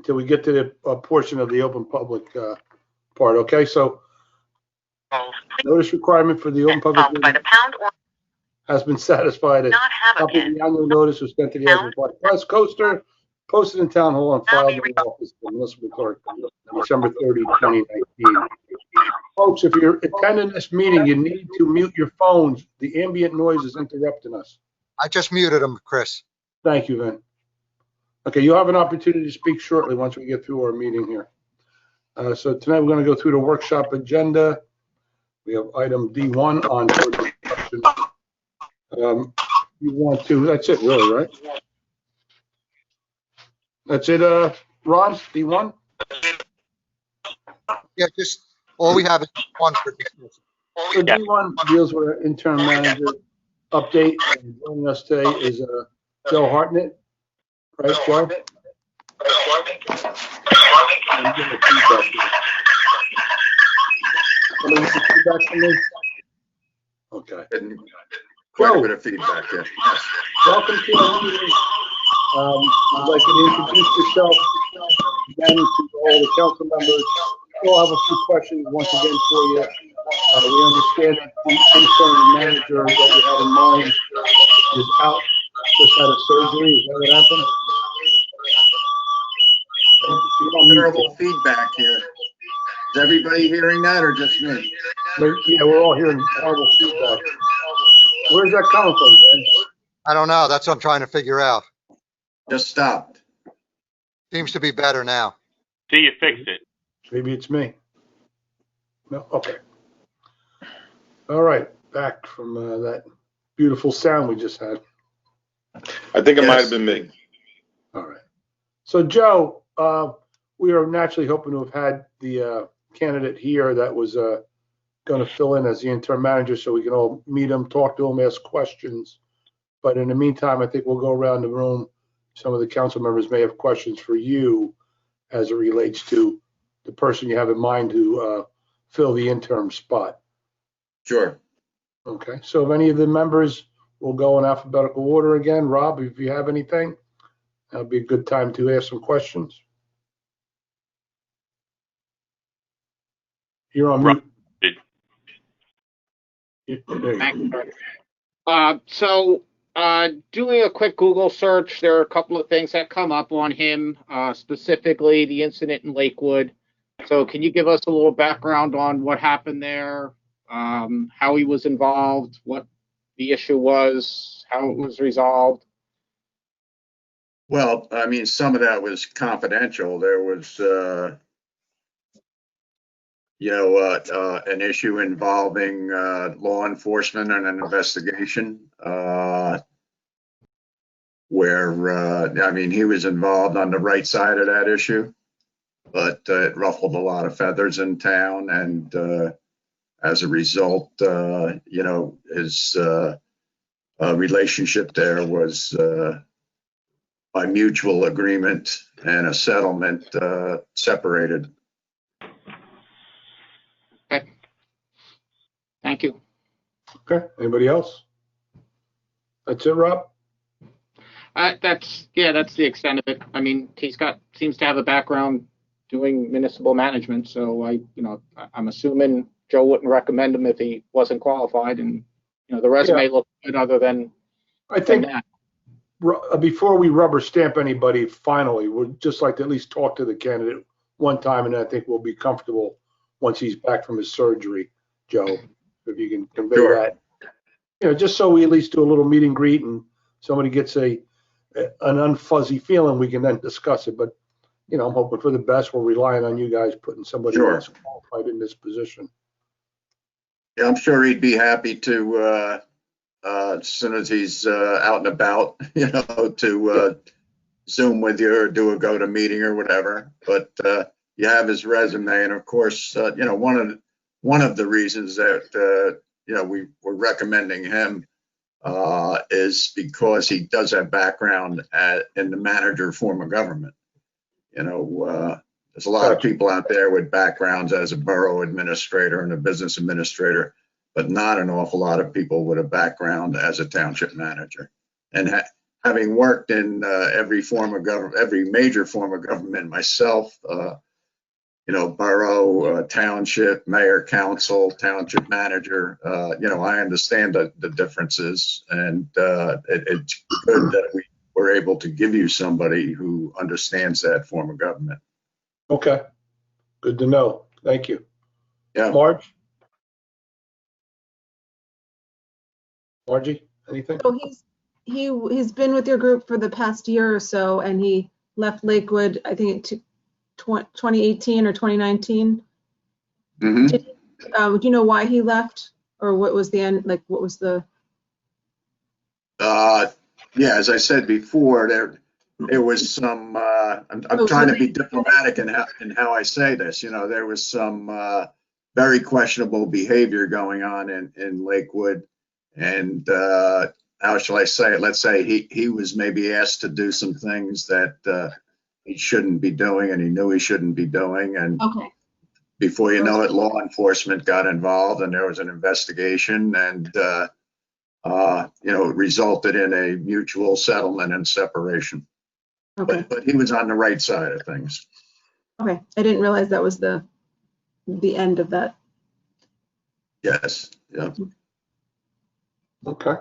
until we get to the portion of the open public part. Okay, so notice requirement for the open public meeting has been satisfied. A copy of the annual notice was sent to the Aspen Park Press Coaster, posted in Town Hall, and filed in the office of the municipal clerk December 30, 2019. Folks, if you're attending this meeting, you need to mute your phones. The ambient noise is interrupting us. I just muted him, Chris. Thank you, Vin. Okay, you'll have an opportunity to speak shortly once we get through our meeting here. So tonight we're going to go through the workshop agenda. We have item D1 on discussion. You want to, that's it really, right? That's it, Ron, D1? Yeah, just, all we have is one for discussion. So D1 deals with our interim manager update, and joining us today is Joe Hartnett. Right, Joe? I'm getting feedback here. Somebody get some feedback from me? Okay. Quite a bit of feedback, yeah. Welcome to our meeting. I'd like you to introduce yourself again to all the council members. We'll have a few questions once again for you. We understand that the interim manager that you had in mind is out, just had a surgery. Is that what happened? Terrible feedback here. Is everybody hearing that or just me? Yeah, we're all hearing horrible feedback. Where's that coming from, man? I don't know. That's what I'm trying to figure out. Just stopped. Seems to be better now. See, you fixed it. Maybe it's me. No, okay. All right, back from that beautiful sound we just had. I think it Yes. might have been me. All right. So, Joe, we are naturally hoping to have had the candidate here that was going to fill in as the interim manager so we can all meet him, talk to him, ask questions. But in the meantime, I think we'll go around the room. Some of the council members may have questions for you as it relates to the person you have in mind to fill the interim spot. Sure. Okay, so if any of the members will go in alphabetical order again. Rob, if you have anything, that'll be a good time to ask some questions. You're on mute. Doing a quick Google search, there are a couple of things that come up on him, specifically the incident in Lakewood. So can you give us a little background on what happened there, how he was involved, what the issue was, how it was resolved? Well, I mean, some of that was confidential. There was, an issue involving law enforcement and an investigation where, he was involved on the right side of that issue, but it ruffled a lot of feathers in town. And as a result, his relationship there was by mutual agreement and a settlement separated. Okay. Thank you. Okay, anybody else? That's it, Rob? That's the extent of it. I mean, seems to have a background doing municipal management, so I'm assuming Joe wouldn't recommend him if he wasn't qualified, and the resume looks good other than I think that. Before we rubber stamp anybody finally, we'd just like to at least talk to the candidate one time, and I think we'll be comfortable once he's back from his surgery, Joe, if you can convey Sure. that. Just so we at least do a little meet and greet and somebody gets an unfuzzy feeling, we can then discuss it. But, I'm hoping for the best. We're relying on you guys putting somebody Sure. else qualified in this position. Yeah, I'm sure he'd be happy to, as soon as he's out and about, to Zoom with you or do a go-to-meeting or whatever. But you have his resume, and of course, one of the reasons that we were recommending him is because he does have background in the manager form of government. There's a lot of people out there with backgrounds as a borough administrator and a business administrator, but not an awful lot of people with a background as a township manager. And having worked in every form of government, every major form of government myself, borough, township, mayor, council, township manager, I understand the differences, and it's good that we were able to give you somebody who understands that form of government. Okay, good to know. Thank you. Yeah. Margie, anything? So he's been with your group for the past year or so, and he left Lakewood, I think, 2018 or 2019. Mhm. Do you know why he left, or what was the end? Like, what was the? Yeah, as I said before, there was some. I'm trying to be diplomatic in how I say this. There was some very questionable behavior going on in Lakewood, and how shall I say it? Let's say he was maybe asked to do some things that he shouldn't be doing, and he knew he shouldn't be doing, and Okay. before you know it, law enforcement got involved, and there was an investigation, and it resulted in a mutual settlement and separation. Okay. But he was on the right side of things. Okay. I didn't realize that was the end of that. Yes. Yeah. Okay.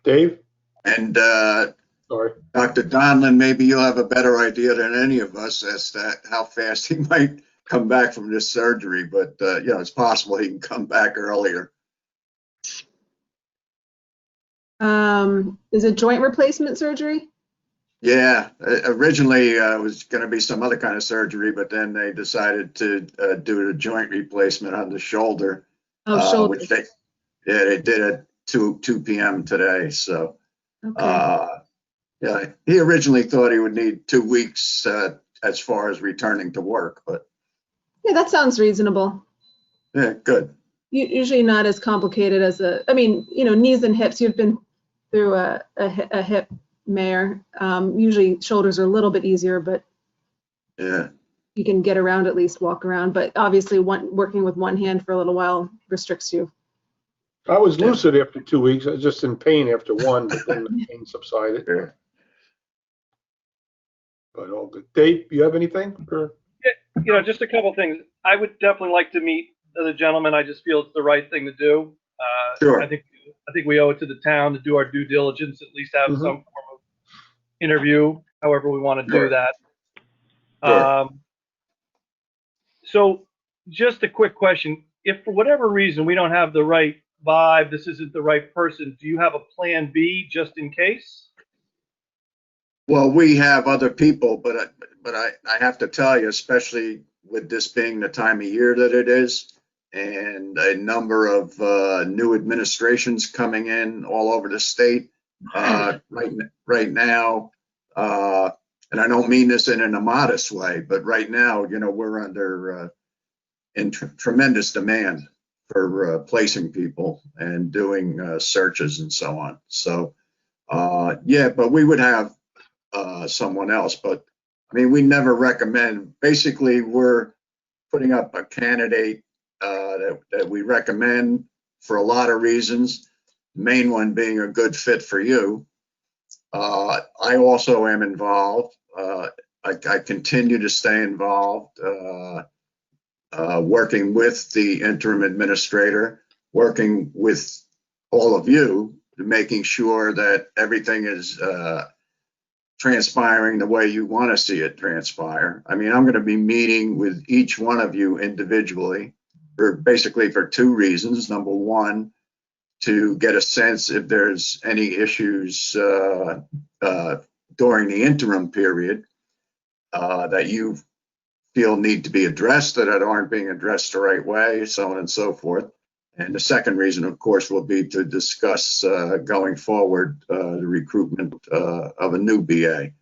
Dave? And Sorry. Dr. Donlin, maybe you'll have a better idea than any of us as to how fast he might come back from this surgery, but it's possible he can come back earlier. Is it joint replacement surgery? Yeah, originally it was going to be some other kind of surgery, but then they decided to do a joint replacement on the shoulder, Shoulder. which they did at 2 p.m. today. So, Okay. yeah, he originally thought he would need 2 weeks as far as returning to work, but Yeah, that sounds reasonable. yeah, good. Usually not as complicated as knees and hips. You've been through a hip, Mayor. Usually shoulders are a little bit easier, but Yeah. you can get around, at least walk around. But obviously working with one hand for a little while restricts you. I was lucid after 2 weeks. I was just in pain after one, but then the pain subsided. Yeah. But all good. Dave, you have anything? Just a couple things. I would definitely like to meet the gentleman. I just feel it's the right thing to do. Sure. I think we owe it to the town to do our due diligence, at least have some form of interview, however we want to do that. Sure. So just a quick question. If for whatever reason we don't have the right vibe, this isn't the right person, do you have a plan B just in case? Well, we have other people, but I have to tell you, especially with this being the time of year that it is, and a number of new administrations coming in all over the state right now, and I don't mean this in a modest way, but right now, we're under tremendous demand for placing people and doing searches and so on. So, but we would have someone else, but I mean, we never recommend. Basically, we're putting up a candidate that we recommend for a lot of reasons. The main one being a good fit for you. I also am involved. I continue to stay involved, working with the interim administrator, working with all of you, making sure that everything is transpiring the way you want to see it transpire. I mean, I'm going to be meeting with each one of you individually basically for two reasons. Number one, to get a sense if there's any issues during the interim period that you feel need to be addressed that aren't being addressed the right way, so on and so forth. And the second reason, of course, will be to discuss going forward the recruitment of a new BA.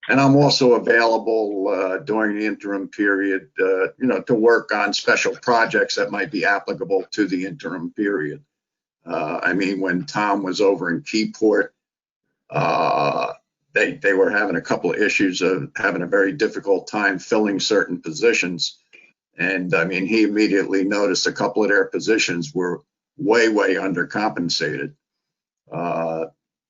And I'm also available during the interim period, to work on special projects that might be applicable to the interim period. I mean, when Tom was over in Keyport, they were having a couple of issues of having a very difficult time filling certain positions. And I mean, he immediately noticed a couple of their positions were way undercompensated.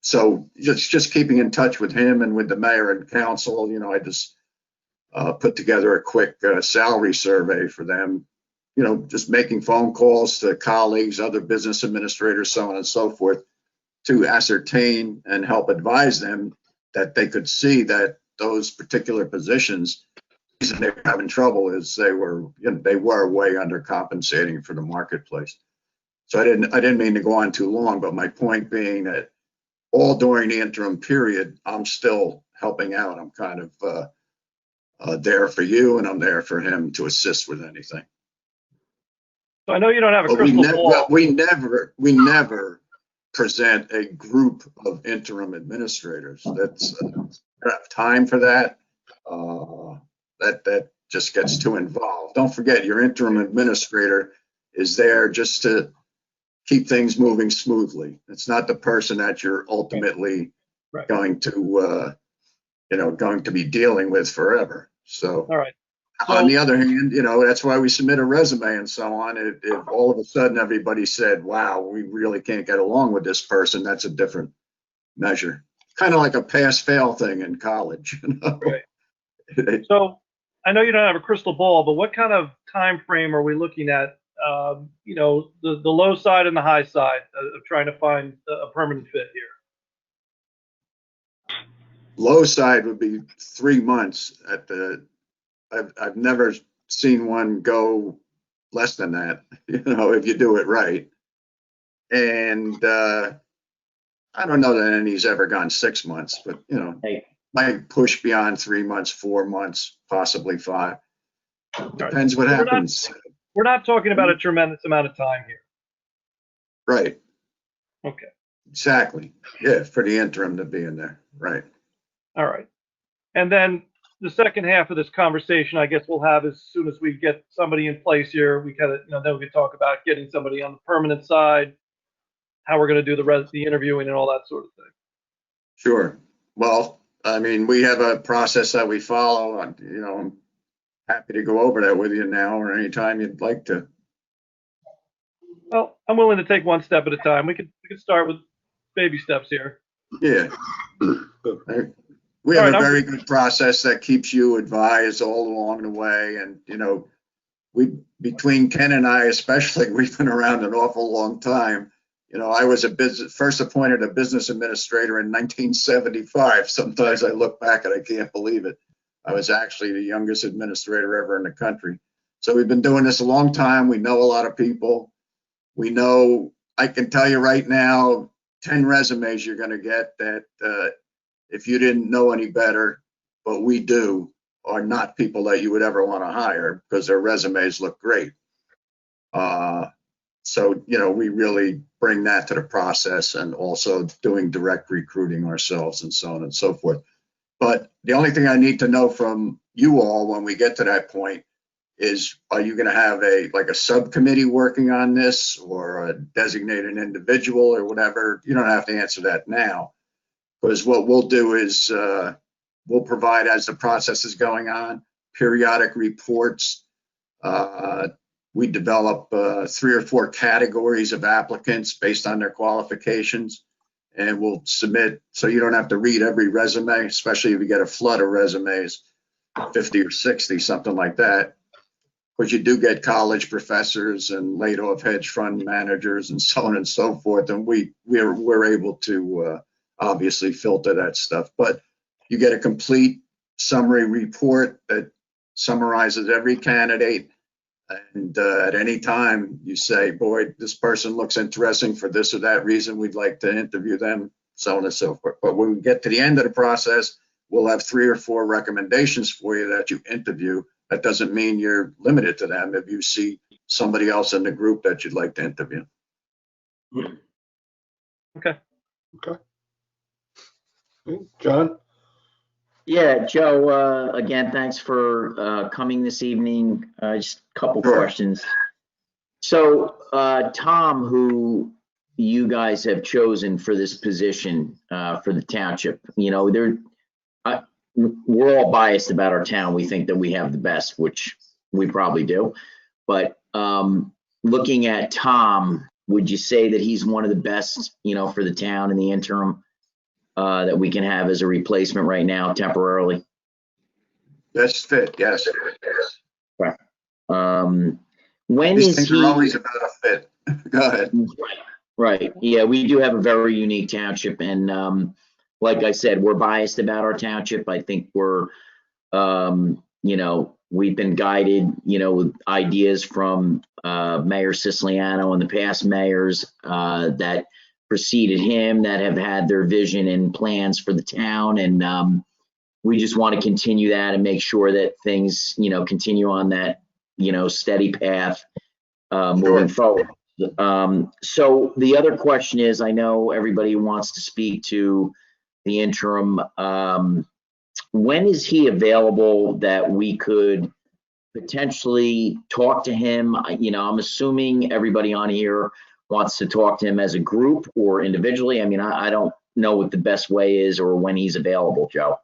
So just keeping in touch with him and with the mayor and council, I just put together a quick salary survey for them, just making phone calls to colleagues, other business administrators, so on and so forth, to ascertain and help advise them that they could see that those particular positions, the reason they were having trouble is they were way undercompensating for the marketplace. So I didn't mean to go on too long, but my point being that all during the interim period, I'm still helping out. I'm kind of there for you, and I'm there for him to assist with anything. So I know you don't have a But crystal ball. we never present a group of interim administrators. That's I don't have time for that. That just gets too involved. Don't forget, your interim administrator is there just to keep things moving smoothly. It's not the person that you're ultimately Right. going to be dealing with forever. So, All right. on the other hand, that's why we submit a resume and so on. If all of a sudden everybody said, wow, we really can't get along with this person, that's a different measure. Kind of like a pass-fail thing in college. Right. So I know you don't have a crystal ball, but what kind of time frame are we looking at? The low side and the high side of trying to find a permanent fit here. Low side would be 3 months at the. I've never seen one go less than that, if you do it right. And I don't know that any's ever gone 6 months, but might push beyond 3 months, 4 months, possibly 5. Depends what happens. We're not talking about a tremendous amount of time here. Right. Okay. Exactly. Yeah, for the interim to be in there. Right. All right. And then the second half of this conversation, I guess we'll have as soon as we get somebody in place here, we kind of, then we can talk about getting somebody on the permanent side, how we're going to do the interviewing and all that sort of thing. Sure. Well, I mean, we have a process that we follow. I'm happy to go over that with you now or anytime you'd like to. Well, I'm willing to take one step at a time. We could start with baby steps here. Yeah. We have a very good process that keeps you advised all along the way. And, between Ken and I, especially, we've been around an awful long time. I was first appointed a business administrator in 1975. Sometimes I look back and I can't believe it. I was actually the youngest administrator ever in the country. So we've been doing this a long time. We know a lot of people. We know, I can tell you right now, 10 resumes you're going to get that if you didn't know any better, but we do, are not people that you would ever want to hire because their resumes look great. So, we really bring that to the process, and also doing direct recruiting ourselves and so on and so forth. But the only thing I need to know from you all when we get to that point is, are you going to have a subcommittee working on this, or a designated individual or whatever? You don't have to answer that now, because what we'll do is we'll provide, as the process is going on, periodic reports. We develop 3 or 4 categories of applicants based on their qualifications, and we'll submit, so you don't have to read every resume, especially if you get a flood of resumes, 50 or 60, something like that. Because you do get college professors and laid off hedge fund managers and so on and so forth, and we're able to obviously filter that stuff. But you get a complete summary report that summarizes every candidate. And at any time you say, boy, this person looks interesting for this or that reason, we'd like to interview them, so on and so forth. But when we get to the end of the process, we'll have 3 or 4 recommendations for you that you interview. That doesn't mean you're limited to them if you see somebody else in the group that you'd like to interview. Okay. John? Yeah, Joe, again, thanks for coming this evening. Just a couple questions. So, Tom, who you guys have chosen for this position for the township, we're all biased about our town. We think that we have the best, which we probably do. But looking at Tom, would you say that he's one of the best, for the town in the interim? that we can have as a replacement right now temporarily? Best fit, yes. When These is things he? are always about a fit. Go ahead. Right. Yeah, we do have a very unique township, and like I said, we're biased about our township. I think we're, we've been guided, with ideas from Mayor Siciliano and the past mayors that preceded him that have had their vision and plans for the town, and we just want to continue that and make sure that things, continue on that, steady path moving forward. So the other question is, I know everybody wants to speak to the interim. When is he available that we could potentially talk to him? I'm assuming everybody on here wants to talk to him as a group or individually. I mean, I don't know what the best way is or when he's available, Joe.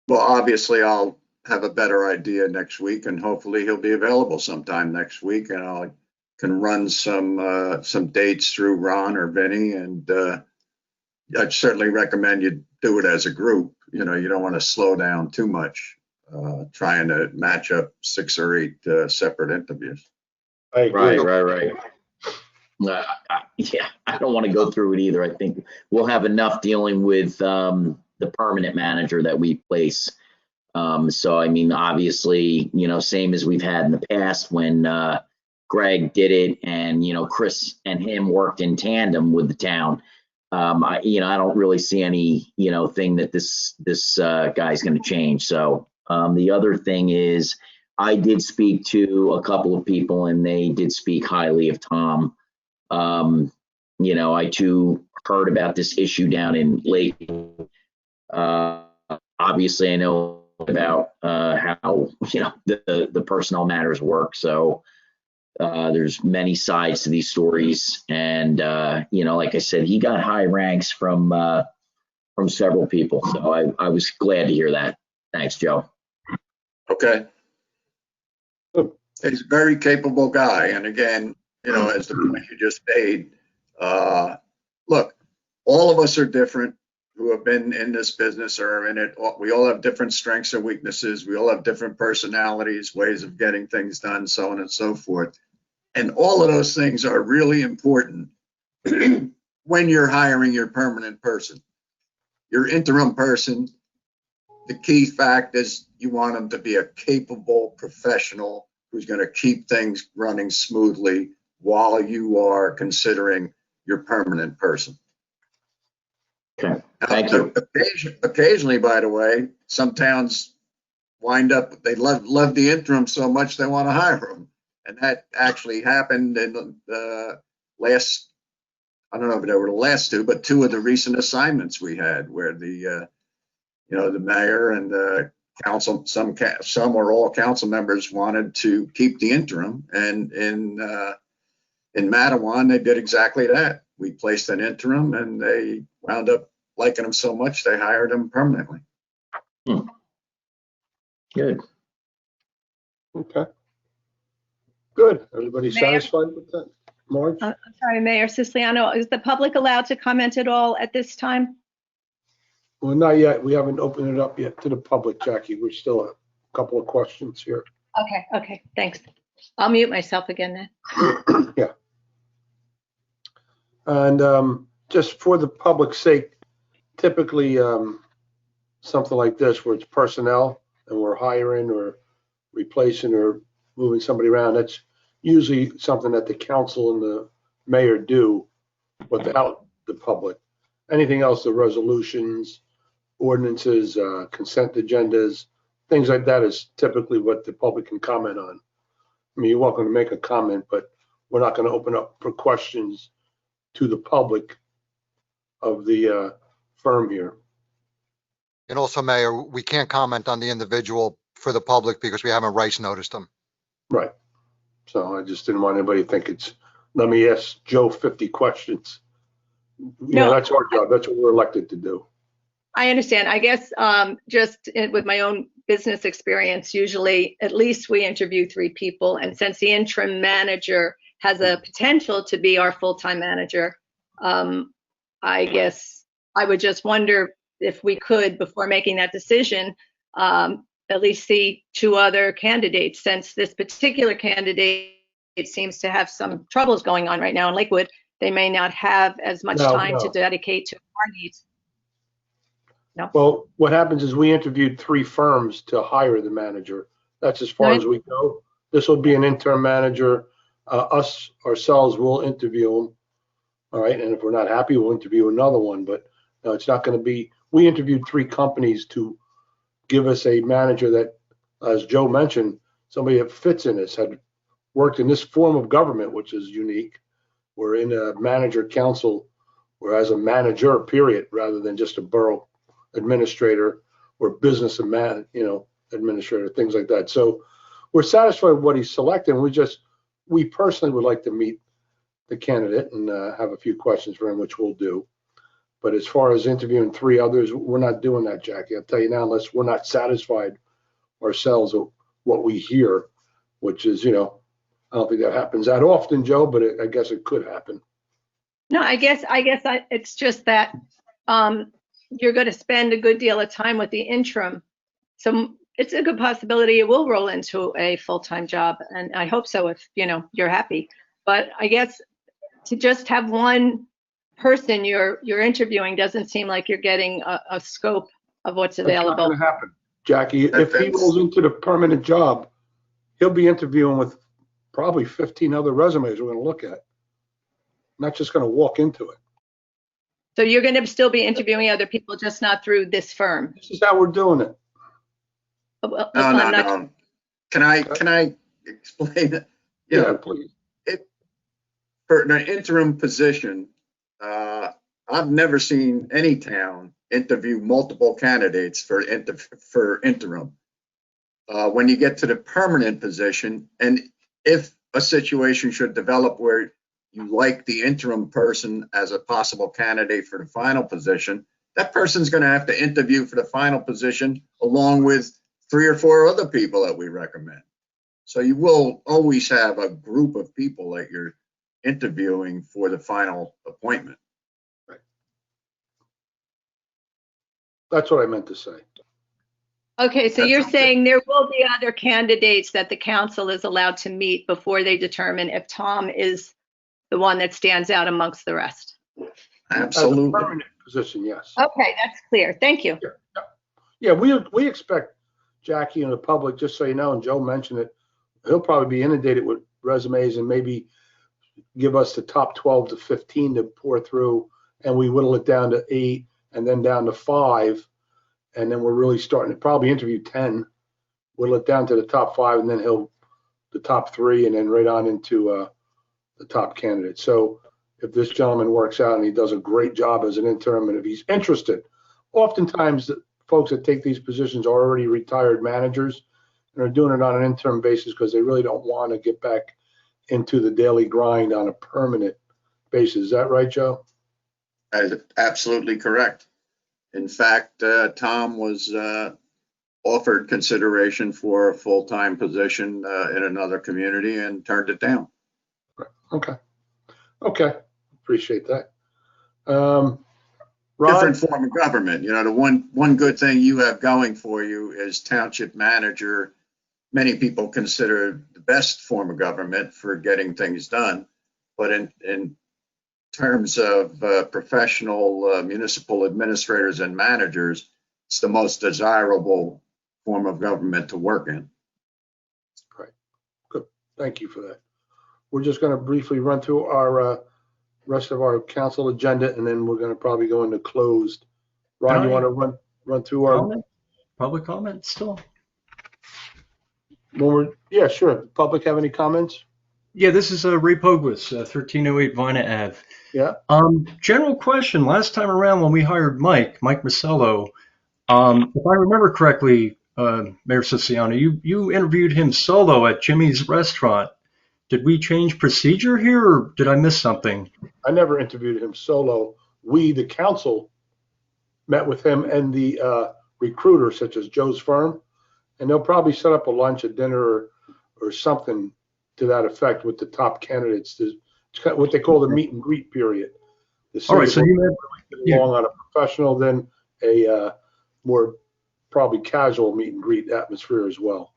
Well, obviously, I'll have a better idea next week, and hopefully he'll be available sometime next week, and I can run some dates through Ron or Vinny, and I'd certainly recommend you do it as a group. You don't want to slow down too much trying to match up 6 or 8 separate interviews. I agree. Right. Yeah, I don't want to go through it either. I think we'll have enough dealing with the permanent manager that we place. So, I mean, obviously, same as we've had in the past when Greg did it and, Chris and him worked in tandem with the town. I don't really see any, thing that this guy's going to change. So the other thing is I did speak to a couple of people and they did speak highly of Tom. I too heard about this issue down in Lakewood. Obviously I know about how, the personnel matters work. So there's many sides to these stories. And, like I said, he got high ranks from several people. So I was glad to hear that. Thanks, Joe. Okay. He's a very capable guy. And again, as the point you just made, look, all of us are different who have been in this business or are in it. We all have different strengths and weaknesses. We all have different personalities, ways of getting things done, so on and so forth. And all of those things are really important when you're hiring your permanent person. Your interim person, the key fact is you want them to be a capable professional who's going to keep things running smoothly while you are considering your permanent person. Okay, thank you. Occasionally, by the way, some towns wind up, they love the interim so much they want to hire them. And that actually happened in the last, I don't know if they were the last 2, but 2 of the recent assignments we had where the mayor and the council, some or all council members wanted to keep the interim. And in Matawan, they did exactly that. We placed an interim and they wound up liking him so much, they hired him permanently. Good. Okay. Good. Everybody satisfied with that? Marge? I'm sorry, Mayor Siciliano, is the public allowed to comment at all at this time? Well, not yet. We haven't opened it up yet to the public, Jackie. We're still a couple of questions here. Okay, thanks. I'll mute myself again then. Yeah. And just for the public's sake, typically something like this where it's personnel and we're hiring or replacing or moving somebody around, that's usually something that the council and the mayor do without the public. Anything else, the resolutions, ordinances, consent agendas, things like that is typically what the public can comment on. I mean, you're welcome to make a comment, but we're not going to open up for questions to the public of the firm here. And also, Mayor, we can't comment on the individual for the public because we haven't rights noticed them. Right. So I just didn't want anybody to think it's, let me ask Joe 50 questions. No. That's our job. That's what we're elected to do. I understand. I guess with my own business experience, usually at least we interview 3 people. And since the interim manager has a potential to be our full-time manager, I guess I would just wonder if we could, before making that decision, at least see 2 other candidates, since this particular candidate, it seems to have some troubles going on right now in Lakewood. They may not have as much time to dedicate to our needs. No. Well, what happens is we interviewed 3 firms to hire the manager. That's as far as we go. This will be an interim manager. Us ourselves will interview him. All right. And if we're not happy, we'll interview another one. But no, it's not going to be. We interviewed 3 companies to give us a manager that, as Joe mentioned, somebody that fits in this, had worked in this form of government, which is unique. We're in a manager council, or as a manager, period, rather than just a borough administrator or business administrator, things like that. So we're satisfied with what he's selected. We personally would like to meet the candidate and have a few questions for him, which we'll do. But as far as interviewing 3 others, we're not doing that, Jackie. I'll tell you now, unless we're not satisfied ourselves with what we hear, which is, I don't think that happens that often, Joe, but I guess it could happen. No, I guess it's just that you're going to spend a good deal of time with the interim. So it's a good possibility it will roll into a full-time job. And I hope so if, you're happy. But I guess to just have one person you're interviewing doesn't seem like you're getting a scope of what's available. That's not going to happen, Jackie. If he rolls into the permanent job, he'll be interviewing with probably 15 other resumes we're going to look at. Not just going to walk into it. So you're going to still be interviewing other people, just not through this firm. This is how we're doing it. Well, No. Can I explain it? Yeah, please. For an interim position, I've never seen any town interview multiple candidates for interim. When you get to the permanent position, and if a situation should develop where you like the interim person as a possible candidate for the final position, that person's going to have to interview for the final position along with 3 or 4 other people that we recommend. So you will always have a group of people that you're interviewing for the final appointment. Right. That's what I meant to say. Okay, so you're saying there will be other candidates that the council is allowed to meet before they determine if Tom is the one that stands out amongst the rest? Absolutely. As a permanent position, yes. Okay, that's clear. Thank you. Yeah, we expect Jackie and the public, just so you know, and Joe mentioned it, he'll probably be inundated with resumes and maybe give us the top 12 to 15 to pour through, and we whittle it down to 8 and then down to 5. And then we're really starting to probably interview 10, whittle it down to the top 5, and then the top 3, and then right on into the top candidate. So if this gentleman works out and he does a great job as an interim, and if he's interested, oftentimes the folks that take these positions are already retired managers and are doing it on an interim basis because they really don't want to get back into the daily grind on a permanent basis. Is that right, Joe? That is absolutely correct. In fact, Tom was offered consideration for a full-time position in another community and turned it down. Okay. Appreciate that. Ron? Different form of government. The one good thing you have going for you is township manager. Many people consider the best form of government for getting things done, but in terms of professional municipal administrators and managers, it's the most desirable form of government to work in. Right. Good. Thank you for that. We're just going to briefly run through our rest of our council agenda, and then we're going to probably go into closed. Ron, you want to run through our public comment still? Yeah, sure. Public have any comments? Yeah, this is Ray Pogwis, 1308 Vina Ave. Yeah. General question. Last time around when we hired Mike Masello, if I remember correctly, Mayor Siciliano, you interviewed him solo at Jimmy's restaurant. Did we change procedure here, or did I miss something? I never interviewed him solo. We, the council, met with him and the recruiter, such as Joe's firm, and they'll probably set up a lunch, a dinner, or something to that effect with the top candidates. It's what they call the meet and greet period. All right, city so you really get along on a professional than a more probably casual meet and greet atmosphere as well.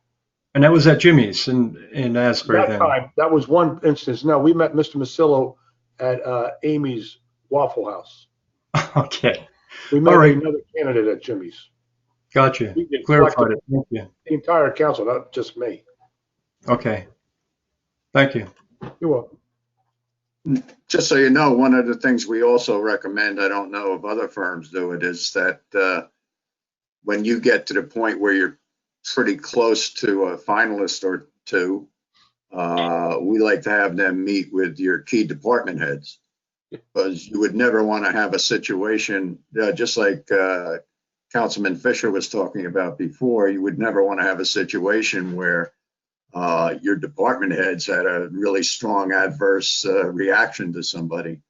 and that was at Jimmy's in Asbury That then. time, that was one instance. No, we met Mr. Masillo at Amy's Waffle House. Okay, We met All right. another candidate at Jimmy's. gotcha. We did Clarified it. Thank you. the entire council, not just me. Okay, thank you. You're welcome. Just so you know, one of the things we also recommend, I don't know if other firms do it, is that when you get to the point where you're pretty close to a finalist or two, we like to have them meet with your key department heads. Because you would never want to have a situation, just like Councilman Fisher was talking about before, you would never want to have a situation where your department heads had a really strong adverse reaction to somebody.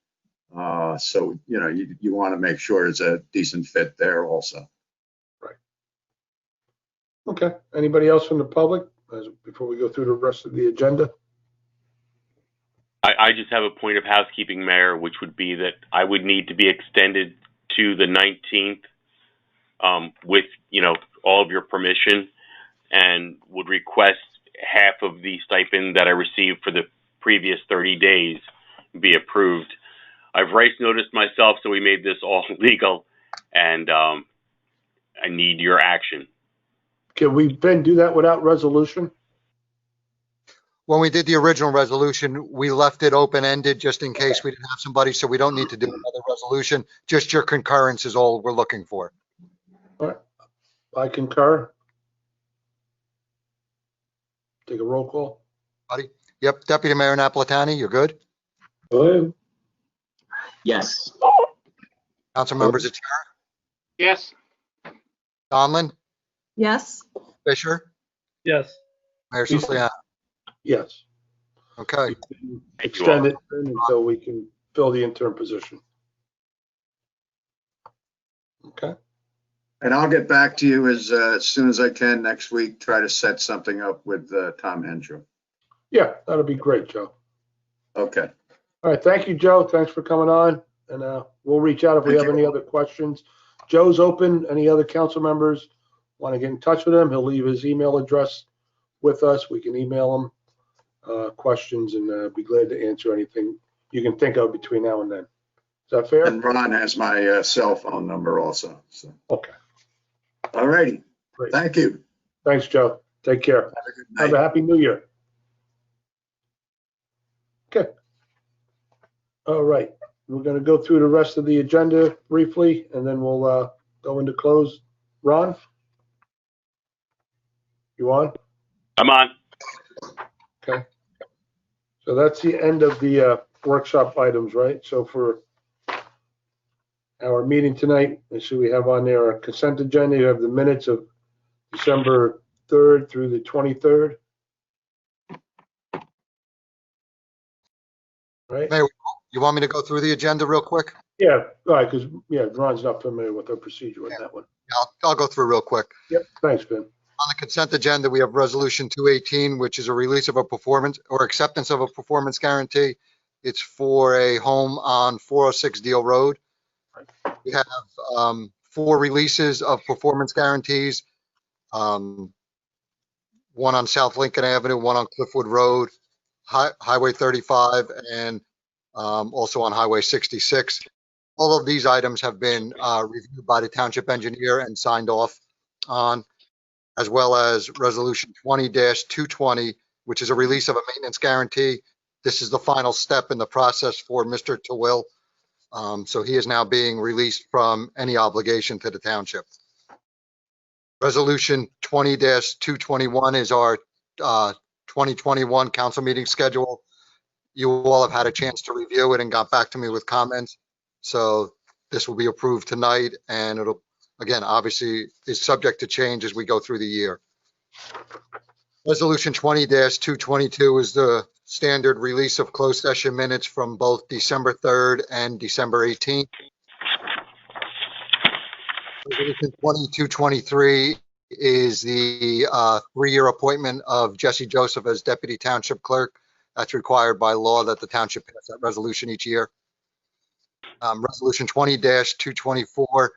So, you know, you want to make sure it's a decent fit there also. Right. Okay. Anybody else from the public before we go through the rest of the agenda? I just have a point of housekeeping, Mayor, which would be that I would need to be extended to the 19th with, you know, all of your permission, and would request half of the stipend that I received for the previous 30 days be approved. I've rights noticed myself, so we made this all legal, and I need your action. Can we, Ben, do that without resolution? When we did the original resolution, we left it open-ended just in case we didn't have somebody, so we don't need to do another resolution. Just your concurrence is all we're looking for. All right. I concur. Take a roll call. Buddy? Yep, Deputy Mayor Napolitani, you're good? Hello. Yes. Council members, it's Yes. Donlin, Yes. Fisher, Yes. Mayor Siciliano. Yes. Okay. Extend it until we can fill the interim position. Okay. And I'll get back to you as soon as I can next week, try to set something up with Tom Henshaw. Yeah, that'll be great, Joe. Okay. All right. Thank you, Joe. Thanks for coming on. And we'll reach out if we Thank have you. any other questions. Joe's open. Any other council members want to get in touch with him? He'll leave his email address with us. We can email him questions, and be glad to answer anything you can think of between now and then. Is that fair? And Ron has my cell phone number also. So. Okay. All righty. Great. Thank you. Thanks, Joe. Take care. Have a good Have night. a happy new year. Okay. All right. We're going to go through the rest of the agenda briefly, and then we'll go into close. Ron? You on? I'm on. Okay. So that's the end of the workshop items, right? So for our meeting tonight, let's see, we have on there a consent agenda. You have the minutes of December 3rd through the 23rd. Right? Mayor, you want me to go through the agenda real quick? Yeah, all right, because, yeah, Ron's not familiar with our procedure on that one. I'll go through real quick. Yep, thanks, Ben. On the consent agenda, we have Resolution 218, which is a release of a performance or acceptance of a performance guarantee. It's for a home on 406 Deal Road. We have 4 releases of performance guarantees. One on South Lincoln Avenue, one on Cliffwood Road, Highway 35, and also on Highway 66. All of these items have been reviewed by the township engineer and signed off on, as well as Resolution 20-220, which is a release of a maintenance guarantee. This is the final step in the process for Mr. Tawil. So he is now being released from any obligation to the township. Resolution 20-221 is our 2021 council meeting schedule. You all have had a chance to review it and got back to me with comments. So this will be approved tonight, and it'll, again, obviously is subject to change as we go through the year. Resolution 20-222 is the standard release of closed session minutes from both December 3rd and December 18th. Resolution 2223 is the 3-year appointment of Jesse Joseph as Deputy Township Clerk. That's required by law that the township pass that resolution each year. Resolution 20-224,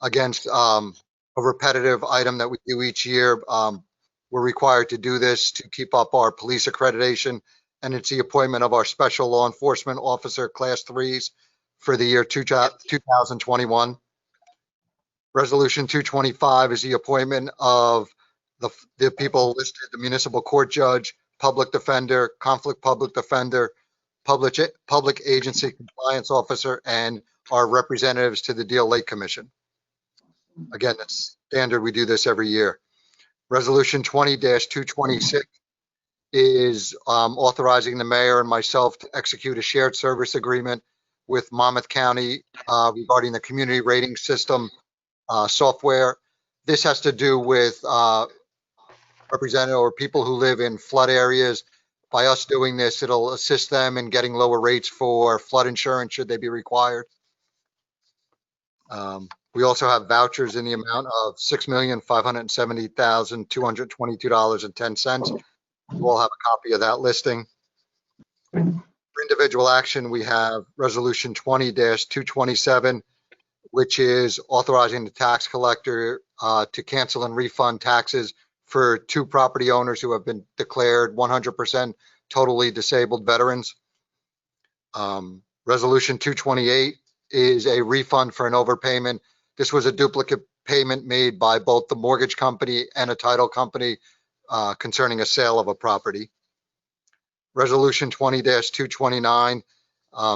against a repetitive item that we do each year. We're required to do this to keep up our police accreditation, and it's the appointment of our special law enforcement officer class 3s for the year 2021. Resolution 225 is the appointment of the people listed: the municipal court judge, public defender, conflict public defender, public agency compliance officer, and our representatives to the Deal Lake Commission. Again, it's standard. We do this every year. Resolution 20-226 is authorizing the mayor and myself to execute a shared service agreement with Monmouth County regarding the community rating system software. This has to do with representative or people who live in flood areas. By us doing this, it'll assist them in getting lower rates for flood insurance should they be required. We also have vouchers in the amount of $6,570,222.10. You all have a copy of that listing. For individual action, we have Resolution 20-227, which is authorizing the tax collector to cancel and refund taxes for 2 property owners who have been declared 100% totally disabled veterans. Resolution 228 is a refund for an overpayment. This was a duplicate payment made by both the mortgage company and a title company concerning a sale of a property. Resolution 20-229.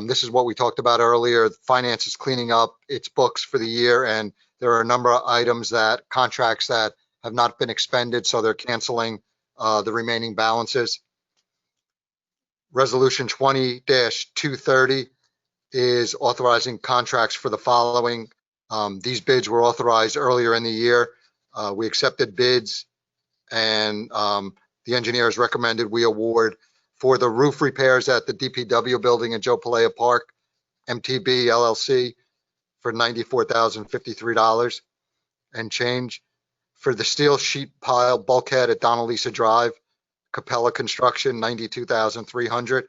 This is what we talked about earlier. Finance is cleaning up its books for the year, and there are a number of items contracts that have not been expended, so they're canceling the remaining balances. Resolution 20-230 is authorizing contracts for the following. These bids were authorized earlier in the year. We accepted bids, and the engineers recommended we award for the roof repairs at the DPW building in Joe Palea Park, MTB LLC, for $94,053 and change. For the steel sheet pile bulkhead at Donalisa Drive, Capella Construction, $92,300.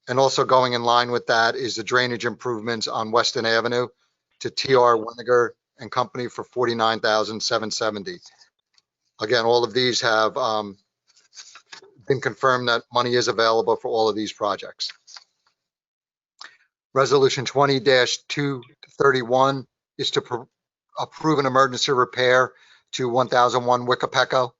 And also going in line with that is the drainage improvements on Weston Avenue to TR Winiger and Company for $49,770. Again, all of these have been confirmed that money is available for all of these projects. Resolution 20-231 is to approve an emergency repair to 1001 Wickapeco.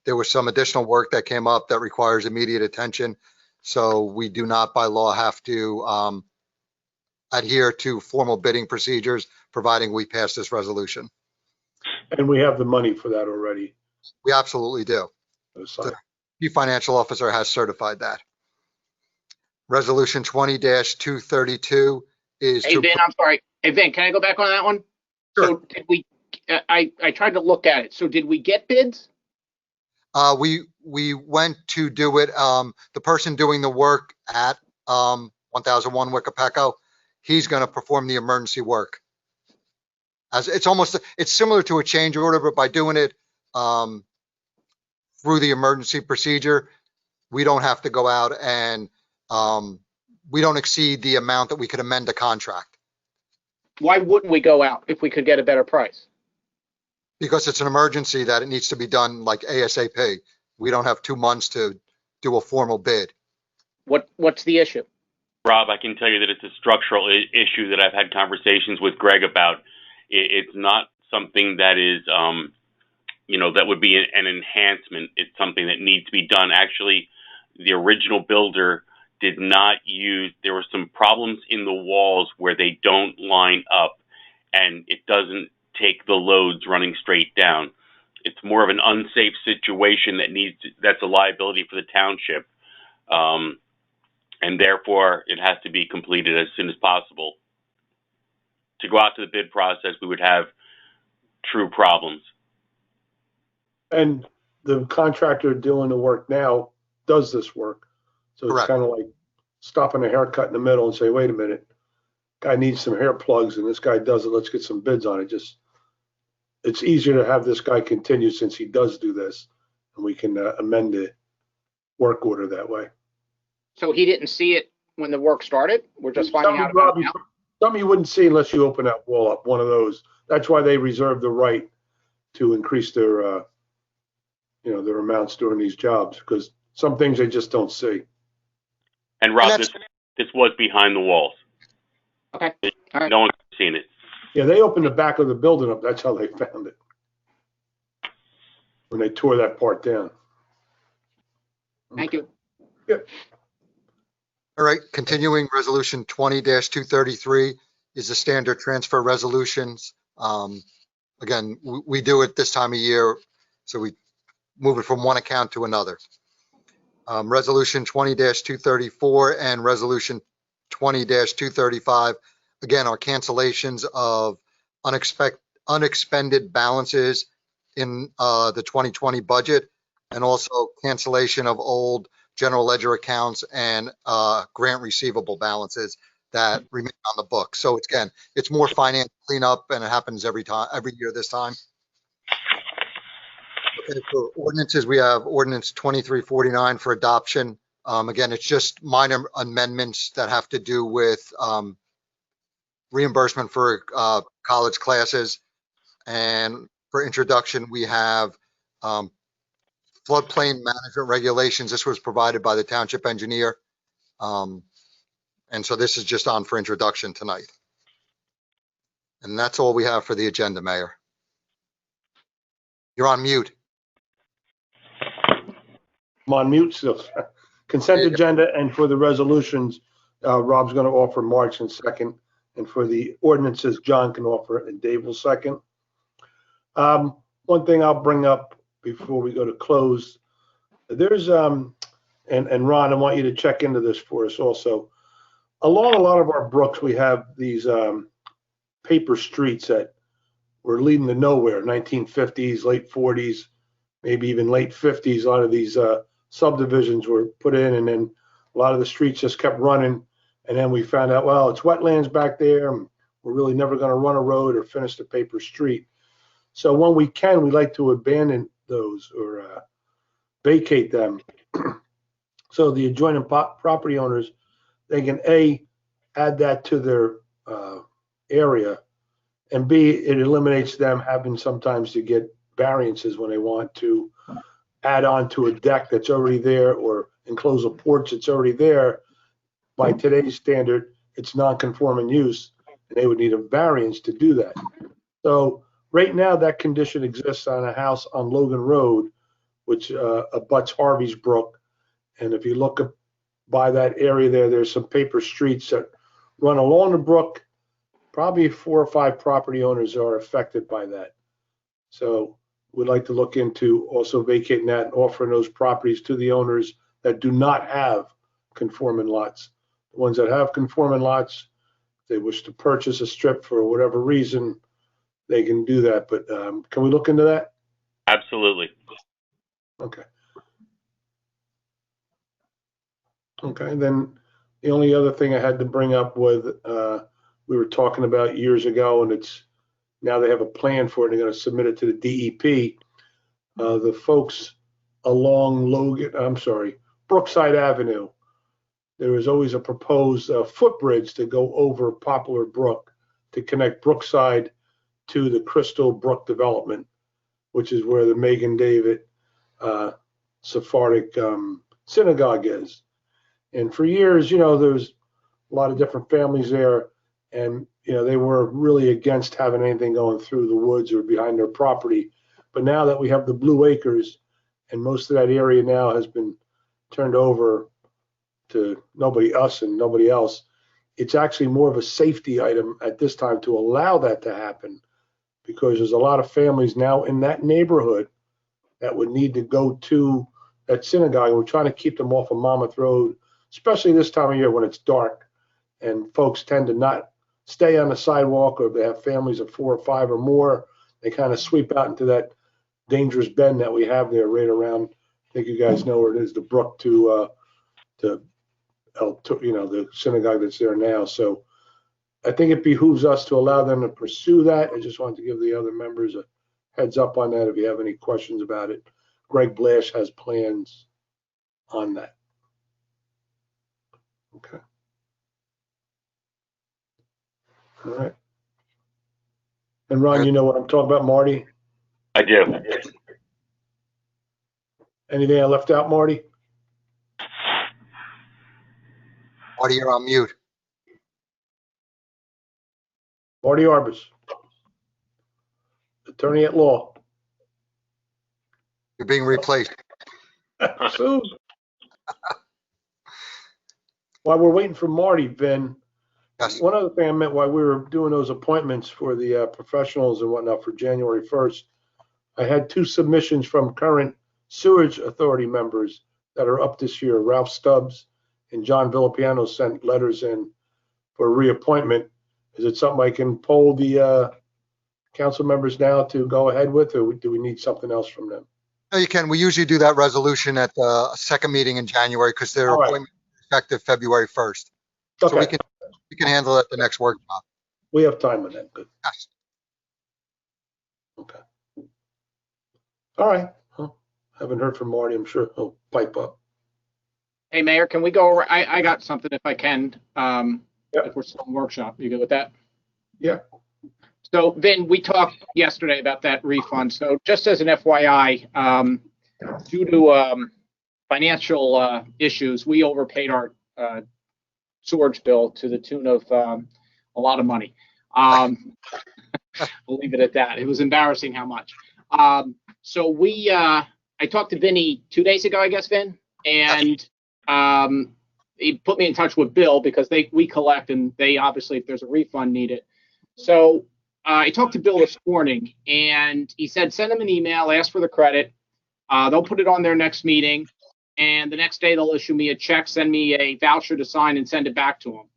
There was some additional work that came up that requires immediate attention, so we do not by law have to adhere to formal bidding procedures, providing we pass this resolution. And we have the money for that already. We absolutely do. The Chief Financial Officer has certified that. Resolution 20-232 is Hey, Vin, I'm sorry. Hey, Vin, can I go back on that one? Sure. So did we, I tried to look at it. So did we get bids? We went to do it. The person doing the work at 1001 Wickapeco, he's going to perform the emergency work. As it's similar to a change order, but by doing it through the emergency procedure, we don't have to go out and we don't exceed the amount that we could amend the contract. Why wouldn't we go out if we could get a better price? Because it's an emergency that it needs to be done like ASAP. We don't have 2 months to do a formal bid. What's the issue? Rob, I can tell you that it's a structural issue that I've had conversations with Greg about. It's not something that is, that would be an enhancement. It's something that needs to be done. Actually, the original builder did not use, there were some problems in the walls where they don't line up, and it doesn't take the loads running straight down. It's more of an unsafe situation that's a liability for the township. And therefore it has to be completed as soon as possible. To go out to the bid process, we would have true problems. And the contractor doing the work now does this work. So it's Correct. kind of like stopping a haircut in the middle and say, wait a minute, guy needs some hair plugs and this guy does it. Let's get some bids on it. It's easier to have this guy continue since he does do this, and we can amend the work order that way. So he didn't see it when the work started? We're just finding out about it now? Something you wouldn't see unless you open that wall up, one of those. That's why they reserve the right to increase their, their amounts during these jobs, because some things they just don't see. And Rob, this was behind the walls. Okay. All right. No one's seen it. Yeah, they opened the back of the building up. That's how they found it. When they tore that part down. Thank you. Yep. All right, continuing resolution 20-233 is the standard transfer resolutions. Again, we do it this time of year, so we move it from one account to another. Resolution 20-234 and resolution 20-235, again, are cancellations of unexpended balances in the 2020 budget, and also cancellation of old general ledger accounts and grant receivable balances that remain on the book. So again, it's more finance cleanup, and it happens every year this time. Okay, for ordinances, we have ordinance 2349 for adoption. Again, it's just minor amendments that have to do with reimbursement for college classes. And for introduction, we have floodplain management regulations. This was provided by the township engineer. And so this is just on for introduction tonight. And that's all we have for the agenda, Mayor. You're on mute. I'm on mute still. Consent agenda, and for the resolutions, Rob's going to offer March and second. And for the ordinances, John can offer and Dave will second. One thing I'll bring up before we go to close, there's, and Ron, I want you to check into this for us also. Along a lot of our brooks, we have these paper streets that were leading to nowhere, 1950s, late 40s, maybe even late 50s. A lot of these subdivisions were put in, and then a lot of the streets just kept running. And then we found out, well, it's wetlands back there, and we're really never going to run a road or finish the paper street. So when we can, we like to abandon those or vacate them. So the adjoining property owners, they can A, add that to their area, and B, it eliminates them having sometimes to get variances when they want to add on to a deck that's already there or enclose a porch that's already there. By today's standard, it's non-conforming use, and they would need a variance to do that. So right now, that condition exists on a house on Logan Road, which abuts Harvey's Brook. And if you look up by that area there, there's some paper streets that run along the brook. Probably 4 or 5 property owners are affected by that. So we'd like to look into also vacating that and offering those properties to the owners that do not have conforming lots. The ones that have conforming lots, if they wish to purchase a strip for whatever reason, they can do that. But can we look into that? Absolutely. Okay. Okay, then the only other thing I had to bring up with, we were talking about years ago, and it's now they have a plan for it. They're going to submit it to the DEP. The folks along Brookside Avenue, there was always a proposed footbridge to go over Poplar Brook to connect Brookside to the Crystal Brook development, which is where the Megan David Sephardic synagogue is. And for years, there's a lot of different families there, and they were really against having anything going through the woods or behind their property. But now that we have the Blue Acres, and most of that area now has been turned over to us and nobody else, it's actually more of a safety item at this time to allow that to happen, because there's a lot of families now in that neighborhood that would need to go to that synagogue. We're trying to keep them off of Monmouth Road, especially this time of year when it's dark and folks tend to not stay on the sidewalk, or if they have families of 4 or 5 or more, they kind of sweep out into that dangerous bend that we have there right around, I think you guys know where it is, the brook to the synagogue that's there now. So I think it behooves us to allow them to pursue that. I just wanted to give the other members a heads up on that if you have any questions about it. Greg Blash has plans on that. Okay. All right. And Ron, you know what I'm talking about, Marty? I do. Anything I left out, Marty? Marty, you're on mute. Marty Arbus, attorney at law. You're being replaced. Soon. While we're waiting for Marty, Ben, Yes. one other thing I meant while we were doing those appointments for the professionals and whatnot for January 1st, I had 2 submissions from current sewage authority members that are up this year. Ralph Stubbs and John Villapiano sent letters in for reappointment. Is it something I can poll the council members now to go ahead with, or do we need something else from them? No, you can. We usually do that resolution at the second meeting in January because their All right. appointment is effective February 1st. Okay. So we can handle it at the next workshop. We have time on that. Good. Yes. Okay. All right. Well, haven't heard from Marty. I'm sure he'll pipe up. Hey, Mayor, can we go over? I got something if I can. Yeah. If we're still in workshop, you good with that? Yeah. So, Vin, we talked yesterday about that refund. So, just as an FYI, due to financial issues, we overpaid our sewage bill to the tune of a lot of money. We'll leave it at that. It was embarrassing how much. So I talked to Vinny 2 days ago, I guess, Vin, and he put me in touch with Bill because we collect and they obviously, if there's a refund, need it. So I talked to Bill this morning and he said, send him an email, ask for the credit. They'll put it on their next meeting. And the next day they'll issue me a check, send me a voucher to sign and send it back to them.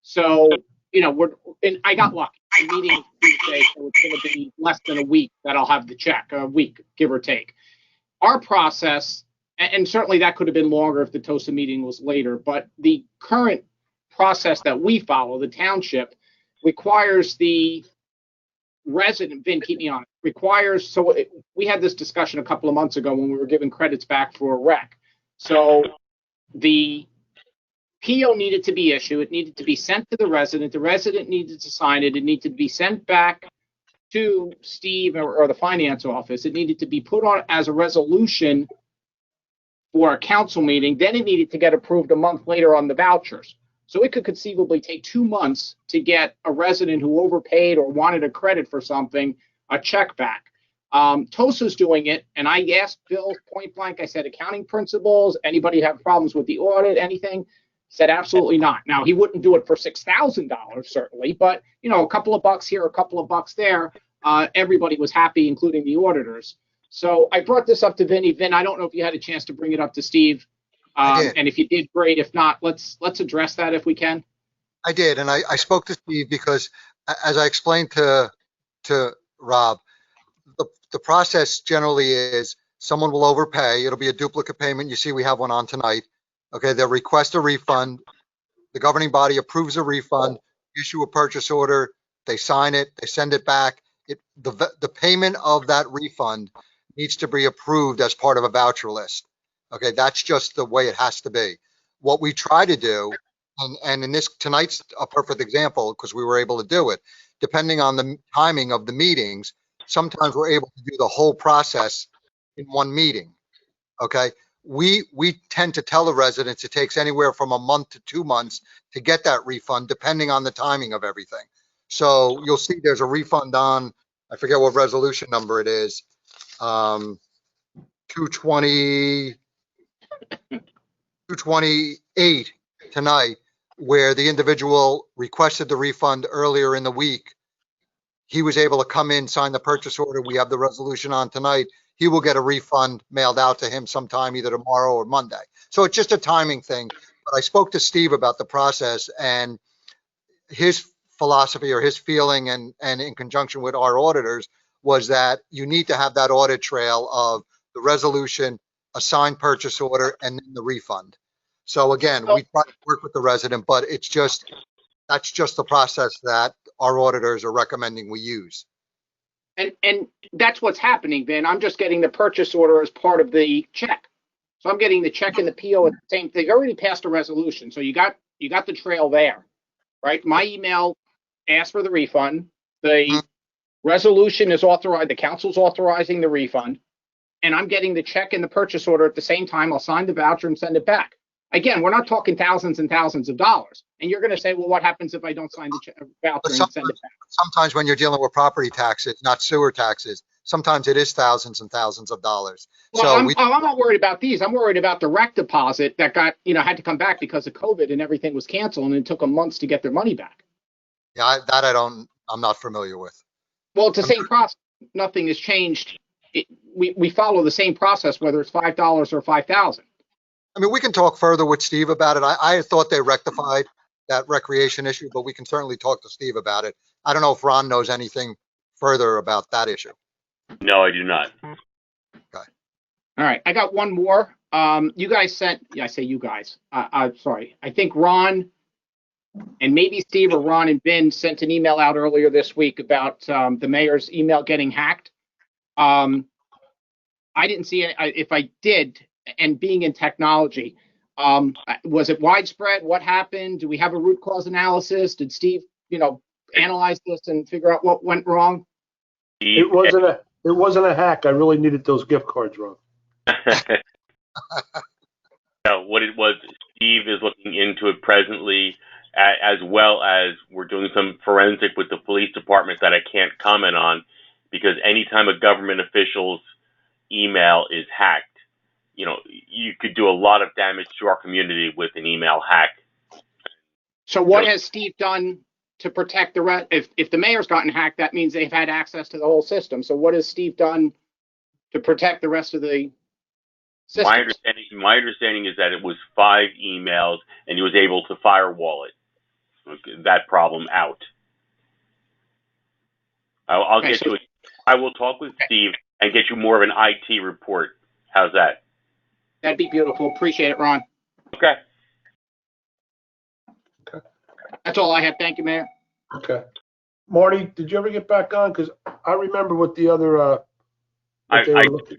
So, and I got lucky. The meeting is Tuesday, so it's going to be less than a week that I'll have the check, a week, give or take. Our process, and certainly that could have been longer if the TOSA meeting was later, but the current process that we follow, the township, requires the resident, Vin, keep me on it, requires, so we had this discussion a couple of months ago when we were giving credits back for a wreck. So the PO needed to be issued. It needed to be sent to the resident. The resident needed to sign it. It needed to be sent back to Steve or the finance office. It needed to be put on as a resolution for a council meeting. Then it needed to get approved a month later on the vouchers. So it could conceivably take 2 months to get a resident who overpaid or wanted a credit for something, a check back. TOSA's doing it, and I asked Bill point blank, I said, accounting principles, anybody have problems with the audit, anything? He said, absolutely not. Now, he wouldn't do it for $6,000, certainly, but, a couple of bucks here, a couple of bucks there, everybody was happy, including the auditors. So I brought this up to Vinny. Vin, I don't know if you had a chance to bring it up to Steve. I did. And if you did, great. If not, let's address that if we can. I did, and I spoke to Steve because, as I explained to Rob, the process generally is someone will overpay. It'll be a duplicate payment. You see, we have one on tonight. Okay, they'll request a refund. The governing body approves a refund, issue a purchase order. They sign it. They send it back. The payment of that refund needs to be approved as part of a voucher list. Okay, that's just the way it has to be. What we try to do, and in this tonight's a perfect example because we were able to do it, depending on the timing of the meetings, sometimes we're able to do the whole process in one meeting. Okay, we tend to tell the residents it takes anywhere from a month to 2 months to get that refund, depending on the timing of everything. So you'll see there's a refund on, I forget what resolution number it is, 228 tonight, where the individual requested the refund earlier in the week. He was able to come in, sign the purchase order. We have the resolution on tonight. He will get a refund mailed out to him sometime either tomorrow or Monday. So it's just a timing thing. But I spoke to Steve about the process, and his philosophy or his feeling, and in conjunction with our auditors, was that you need to have that audit trail of the resolution, a signed purchase order, and then the refund. So again, we try to work with the resident, but that's just the process that our auditors are recommending we use. And that's what's happening, Vin. I'm just getting the purchase order as part of the check. So I'm getting the check and the PO at the same thing. They already passed a resolution. So you got the trail there, right? My email asked for the refund. The resolution is authorized, the council's authorizing the refund, and I'm getting the check and the purchase order at the same time. I'll sign the voucher and send it back. Again, we're not talking thousands and thousands of dollars. And you're going to say, well, what happens if I don't sign the voucher and send it back? Sometimes when you're dealing with property taxes, not sewer taxes, sometimes it is thousands and thousands of dollars. Well, So I'm not worried about these. I'm worried about the rec deposit that got, had to come back because of COVID and everything was canceled, and it took them months to get their money back. yeah, I'm not familiar with. Well, it's the same process. Nothing has changed. We follow the same process, whether it's $5 or $5,000. I mean, we can talk further with Steve about it. I thought they rectified that recreation issue, but we can certainly talk to Steve about it. I don't know if Ron knows anything further about that issue. No, I do not. All right, I got one more. You guys sent, I say you guys. I'm sorry. I think Ron and maybe Steve or Ron and Ben sent an email out earlier this week about the mayor's email getting hacked. I didn't see it. If I did, and being in technology, was it widespread? What happened? Do we have a root cause analysis? Did Steve, analyze this and figure out what went wrong? It wasn't a hack. I really needed those gift cards, Ron. No, what it was, Steve is looking into it presently, as well as we're doing some forensic with the police department that I can't comment on, because anytime a government official's email is hacked, you could do a lot of damage to our community with an email hack. So what has Steve done to protect the rest? If the mayor's gotten hacked, that means they've had access to the whole system. So what has Steve done to protect the rest of the system? My understanding is that it was 5 emails, and he was able to firewall that problem out. I'll Okay, get to it. I will talk with Steve and get you more of an IT report. How's that? That'd be beautiful. Appreciate it, Ron. Okay. That's all I have. Thank you, Mayor. Okay. Marty, did you ever get back on? Because I remember what the other, what they were looking.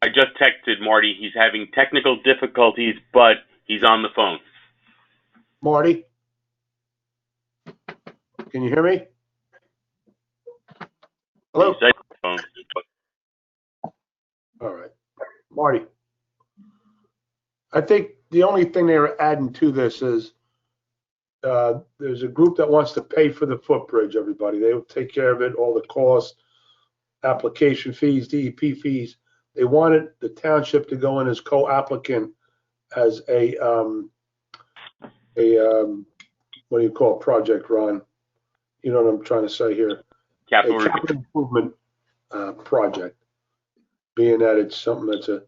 I just texted Marty. He's having technical difficulties, but he's on the phone. Marty? Can you hear me? Hello? He said phone. All right. Marty, I think the only thing they were adding to this is there's a group that wants to pay for the footbridge, everybody. They will take care of it, all the costs, application fees, DEP fees. They wanted the township to go in as co-applicant as a what do you call it, project, Ron? You know what I'm trying to say here? Capital improvement project, being that it's something that's a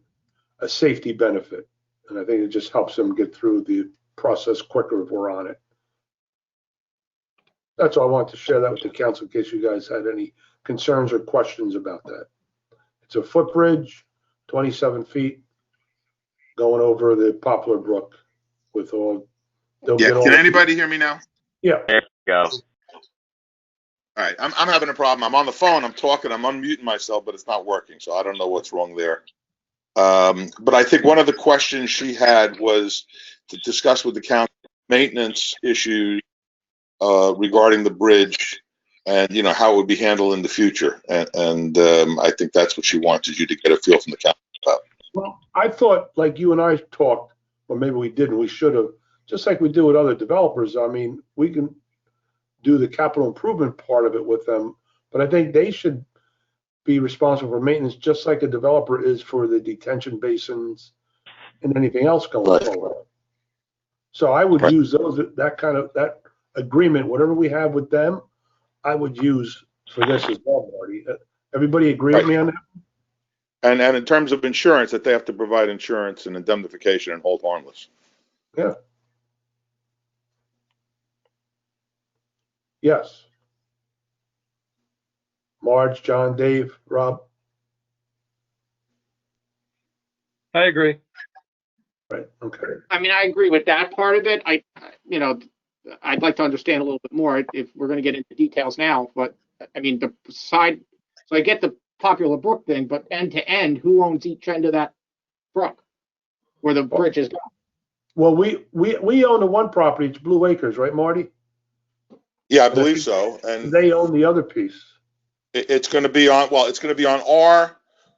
safety benefit. And I think it just helps them get through the process quicker if we're on it. That's all I wanted to share that with the council in case you guys had any concerns or questions about that. It's a footbridge, 27 feet, going over the Poplar Brook with all. Can anybody hear me now? Yeah. There you go. All right, I'm having a problem. I'm on the phone. I'm talking. I'm unmuting myself, but it's not working. So I don't know what's wrong there. But I think one of the questions she had was to discuss with the county maintenance issues regarding the bridge, and how it would be handled in the future. And I think that's what she wanted you to get a feel from the county about. Well, I thought, like you and I talked, or maybe we didn't. We should have, just like we do with other developers. I mean, we can do the capital improvement part of it with them, but I think they should be responsible for maintenance, just like a developer is for the detention basins and anything else going forward. So I would use that agreement, whatever we have with them, I would use for this as well, Marty. Everybody agree with me on that? And in terms of insurance, that they have to provide insurance and indemnification and hold harmless. Yeah. Yes. Marge, John, Dave, Rob. I agree. Right. Okay. I mean, I agree with that part of it. I'd like to understand a little bit more if we're going to get into details now. But I mean, so I get the Popular Brook thing, but end to end, who owns each end of that brook where the bridge is going? Well, we own the one property. It's Blue Acres, right, Marty? Yeah, I believe so. And They own the other piece. it's going to be on, well, it's going to be on our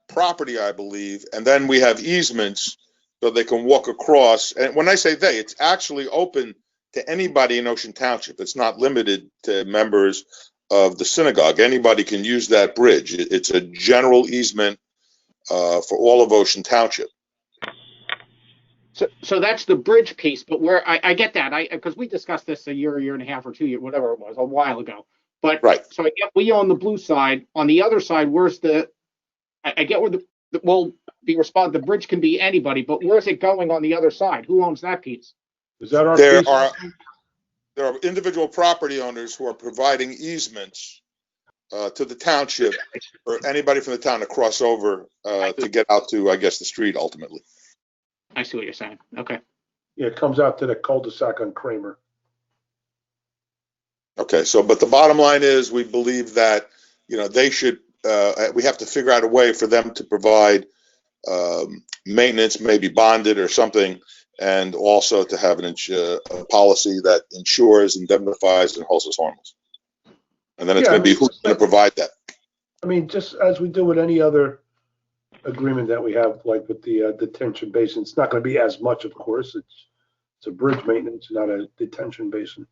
property, I believe. And then we have easements so they can walk across. And when I say they, it's actually open to anybody in Ocean Township. It's not limited to members of the synagogue. Anybody can use that bridge. It's a general easement for all of Ocean Township. So that's the bridge piece, but where I get that, because we discussed this a year and a half or 2 years, whatever it was, a while ago. But Right. so I get we own the blue side. On the other side, where's I get where will be responsible. The bridge can be anybody, but where's it going on the other side? Who owns that piece? Is that our There piece? are individual property owners who are providing easements to the township or anybody from the town to cross over to get out to, I guess, the street ultimately. I see what you're saying. Okay. Yeah, it comes out to the cul-de-sac on Kramer. Okay, so, but the bottom line is we believe that, they should, we have to figure out a way for them to provide maintenance, maybe bonded or something, and also to have a policy that insures, indemnifies, and holds us harmless. And then it's going to be who's going to provide that. I mean, just as we do with any other agreement that we have, like with the detention basin, it's not going to be as much, of course. It's a bridge maintenance, not a detention basin.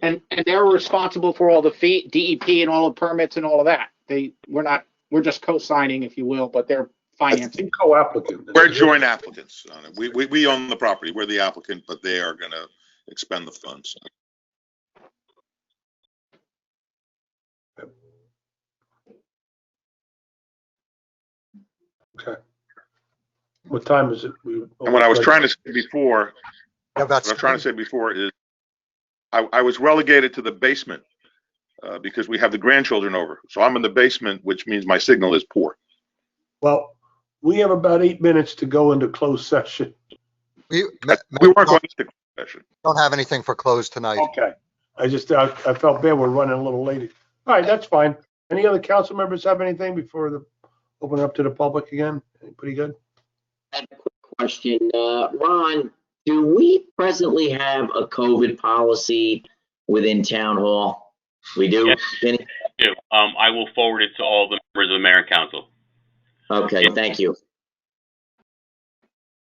And they're responsible for all the fee, DEP and all the permits and all of that. We're just co-signing, if you will, but they're financing. Co-applicant. We're joint applicants on it. We own the property. We're the applicant, but they are going to expend the funds. Okay. What time is it? And what I was trying to say before, is I was relegated to the basement because we have the grandchildren over. So I'm in the basement, which means my signal is poor. Well, we have about 8 minutes to go into closed session. We weren't going to closed session. Don't have anything for close tonight. Okay. I felt bad. We're running a little late. All right, that's fine. Any other council members have anything before open it up to the public again? Pretty good. I have a quick question. Ron, do we presently have a COVID policy within town hall? We do? Yes, we do. I will forward it to all the members of the mayor and council. Okay, thank you.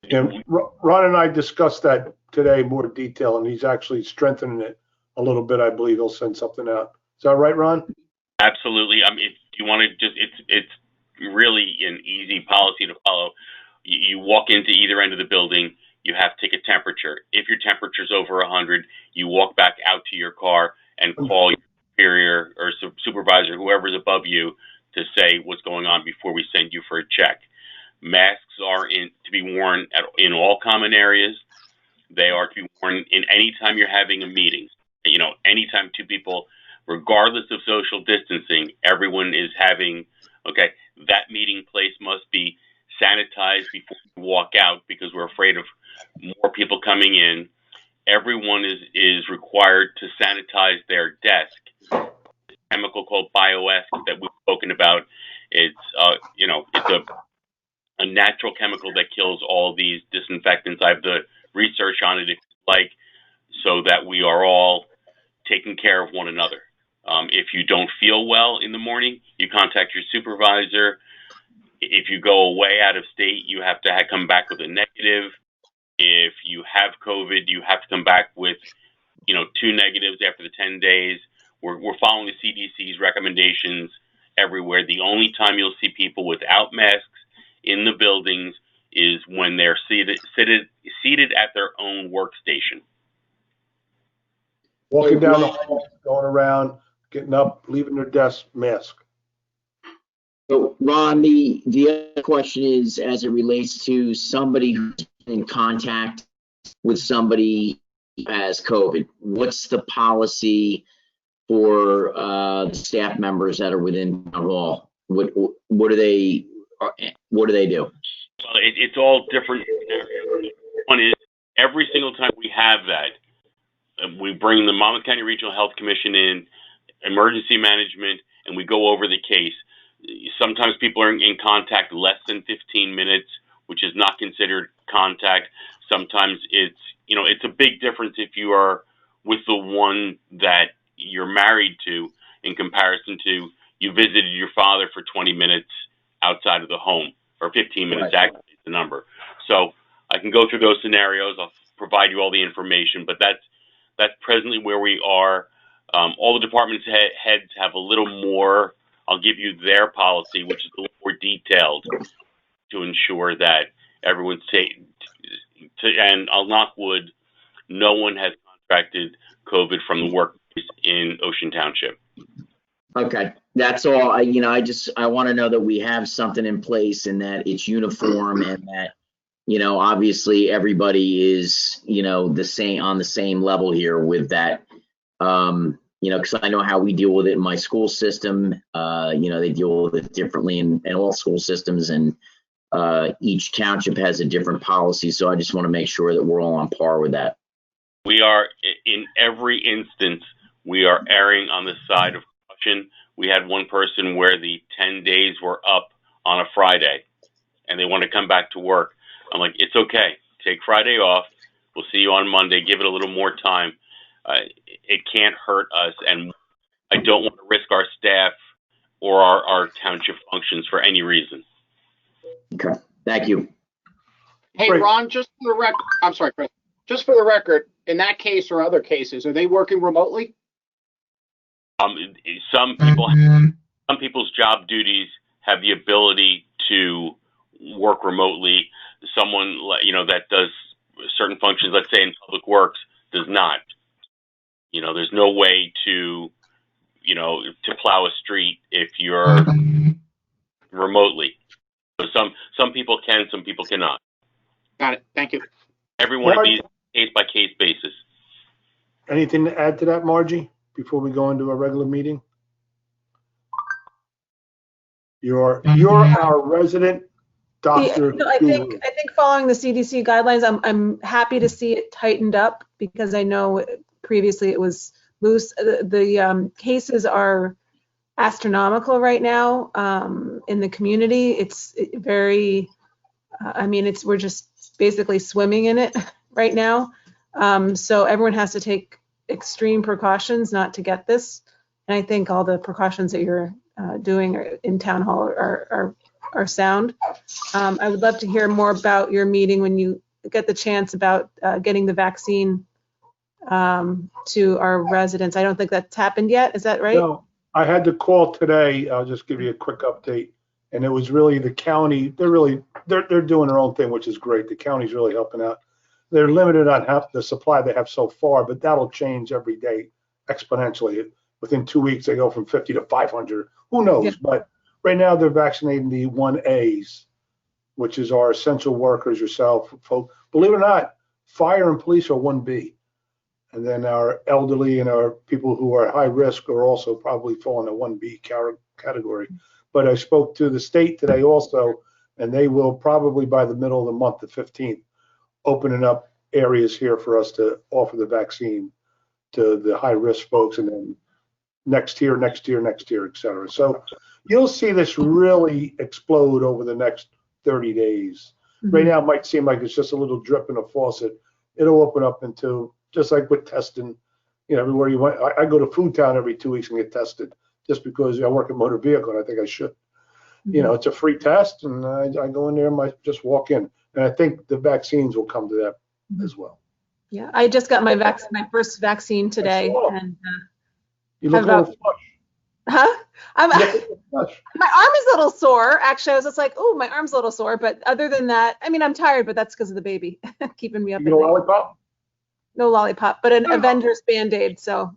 And Ron and I discussed that today in more detail, and he's actually strengthening it a little bit. I believe he'll send something out. Is that right, Ron? Absolutely. If you want to it's really an easy policy to follow. You walk into either end of the building, you have to take a temperature. If your temperature is over 100, you walk back out to your car and call your superior or supervisor, whoever's above you, to say what's going on before we send you for a check. Masks are to be worn in all common areas. They are to be worn in any time you're having a meeting. Anytime two people, regardless of social distancing, everyone is having, that meeting place must be sanitized before you walk out because we're afraid of more people coming in. Everyone is required to sanitize their desk. A chemical called BioEsk that we've spoken about. It's a natural chemical that kills all these disinfectants. I have the research on it if you like, so that we are all taking care of one another. If you don't feel well in the morning, you contact your supervisor. If you go away out of state, you have to come back with a negative. If you have COVID, you have to come back with, 2 negatives after the 10 days. We're following the CDC's recommendations everywhere. The only time you'll see people without masks in the buildings is when they're seated at their own workstation. Walking down the hall, going around, getting up, leaving their desk, mask. So, Ron, the other question is as it relates to somebody who's in contact with somebody who has COVID. What's the policy for the staff members that are within town hall? What do they do? Well, it's all different. One is every single time we have that, we bring the Monmouth County Regional Health Commission in, emergency management, and we go over the case. Sometimes people are in contact less than 15 minutes, which is not considered contact. Sometimes it's a big difference if you are with the one that you're married to in comparison to you visited your father for 20 minutes outside of the home, or 15 minutes, Right. actually, is the number. So I can go through those scenarios. I'll provide you all the information, but that's presently where we are. All the department heads have a little more. I'll give you their policy, which is a little more detailed to ensure that everyone's safe. And I'll knock wood, no one has contracted COVID from the workplace in Ocean Township. Okay, that's all. I want to know that we have something in place and that it's uniform and that, obviously everybody is, on the same level here with that. Because I know how we deal with it in my school system. They deal with it differently in all school systems, and each township has a different policy. So I just want to make sure that we're all on par with that. We are, in every instance, we are erring on the side of caution. We had one person where the 10 days were up on a Friday and they want to come back to work. I'm like, it's okay. Take Friday off. We'll see you on Monday. Give it a little more time. It can't hurt us. And I don't want to risk our staff or our township functions for any reason. Okay, thank you. Hey, Great. Ron, just for the record, I'm sorry, Chris. Just for the record, in that case or other cases, are they working remotely? Some people's job duties have the ability to work remotely. Someone, that does certain functions, let's say in public works, does not. There's no way to plow a street if you're remotely. So some people can, some people cannot. Got it. Thank you. Every one of these case by case basis. Anything to add to that, Margie, before we go into a regular meeting? You're our resident doctor. I think following the CDC guidelines, I'm happy to see it tightened up because I know previously it was loose. The cases are astronomical right now in the community. It's very, we're just basically swimming in it right now. So everyone has to take extreme precautions not to get this. And I think all the precautions that you're doing in town hall are sound. I would love to hear more about your meeting when you get the chance about getting the vaccine to our residents. I don't think that's happened yet. Is that right? No, I had to call today. I'll just give you a quick update. And it was really the county. They're doing their own thing, which is great. The county's really helping out. They're limited on the supply they have so far, but that'll change every day exponentially. Within 2 weeks, they go from 50 to 500. Who knows? Yeah. But right now, they're vaccinating the 1As, which is our essential workers, yourself, folks. Believe it or not, fire and police are 1B. And then our elderly and our people who are high risk are also probably fall in the 1B category. But I spoke to the state today also, and they will probably by the middle of the month, the 15th, opening up areas here for us to offer the vaccine to the high risk folks, and then next year, et cetera. So you'll see this really explode over the next 30 days. Mm-hmm. Right now, it might seem like it's just a little drip in a faucet. It'll open up into, just like with testing, everywhere you went. I go to Food Town every 2 weeks and get tested just because I work in motor vehicle and I think I should. Mm-hmm. It's a free test, and I go in there and just walk in. And I think the vaccines will come to that as well. Yeah, I just got my first vaccine today, and you look a little flush. Huh? My arm is a little sore. Actually, I was just like, oh, my arm's a little sore. But other than that, I'm tired, but that's because of the baby keeping me up. You get a lollipop? No lollipop, but an Avengers Band-Aid. So.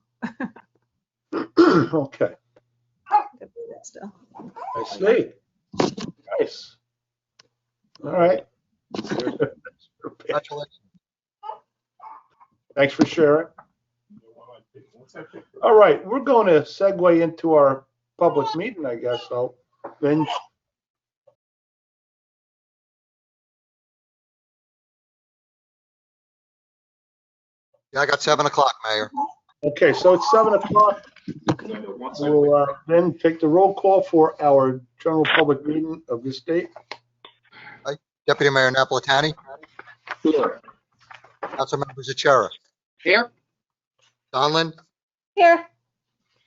Okay. Still. I see. Nice. All right. Congratulations. Thanks for sharing. All right, we're going to segue into our public meeting, I guess. So, Vince. Yeah, I got 7 o'clock, Mayor. Okay, so it's 7 o'clock. We'll then take the roll call for our general public meeting of this date. Deputy Mayor Napolitani. Here. Councilmember Zacchera. Here. Donlin, Here.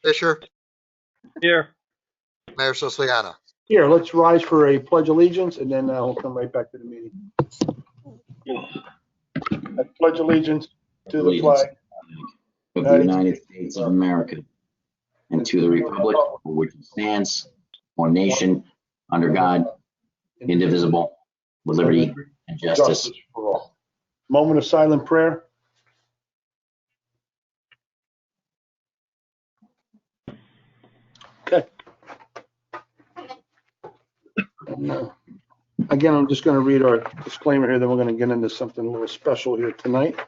Fisher, Here. Mayor Siciliano. Here, let's rise for a pledge allegiance, and then we'll come right back to the meeting. I pledge allegiance to the flag of the United States of America and to the republic for which it stands, one nation, under God, indivisible, with liberty and justice. for all. Moment of silent prayer. Okay. Again, I'm just going to read our disclaimer here, then we're going to get into something a little special here tonight.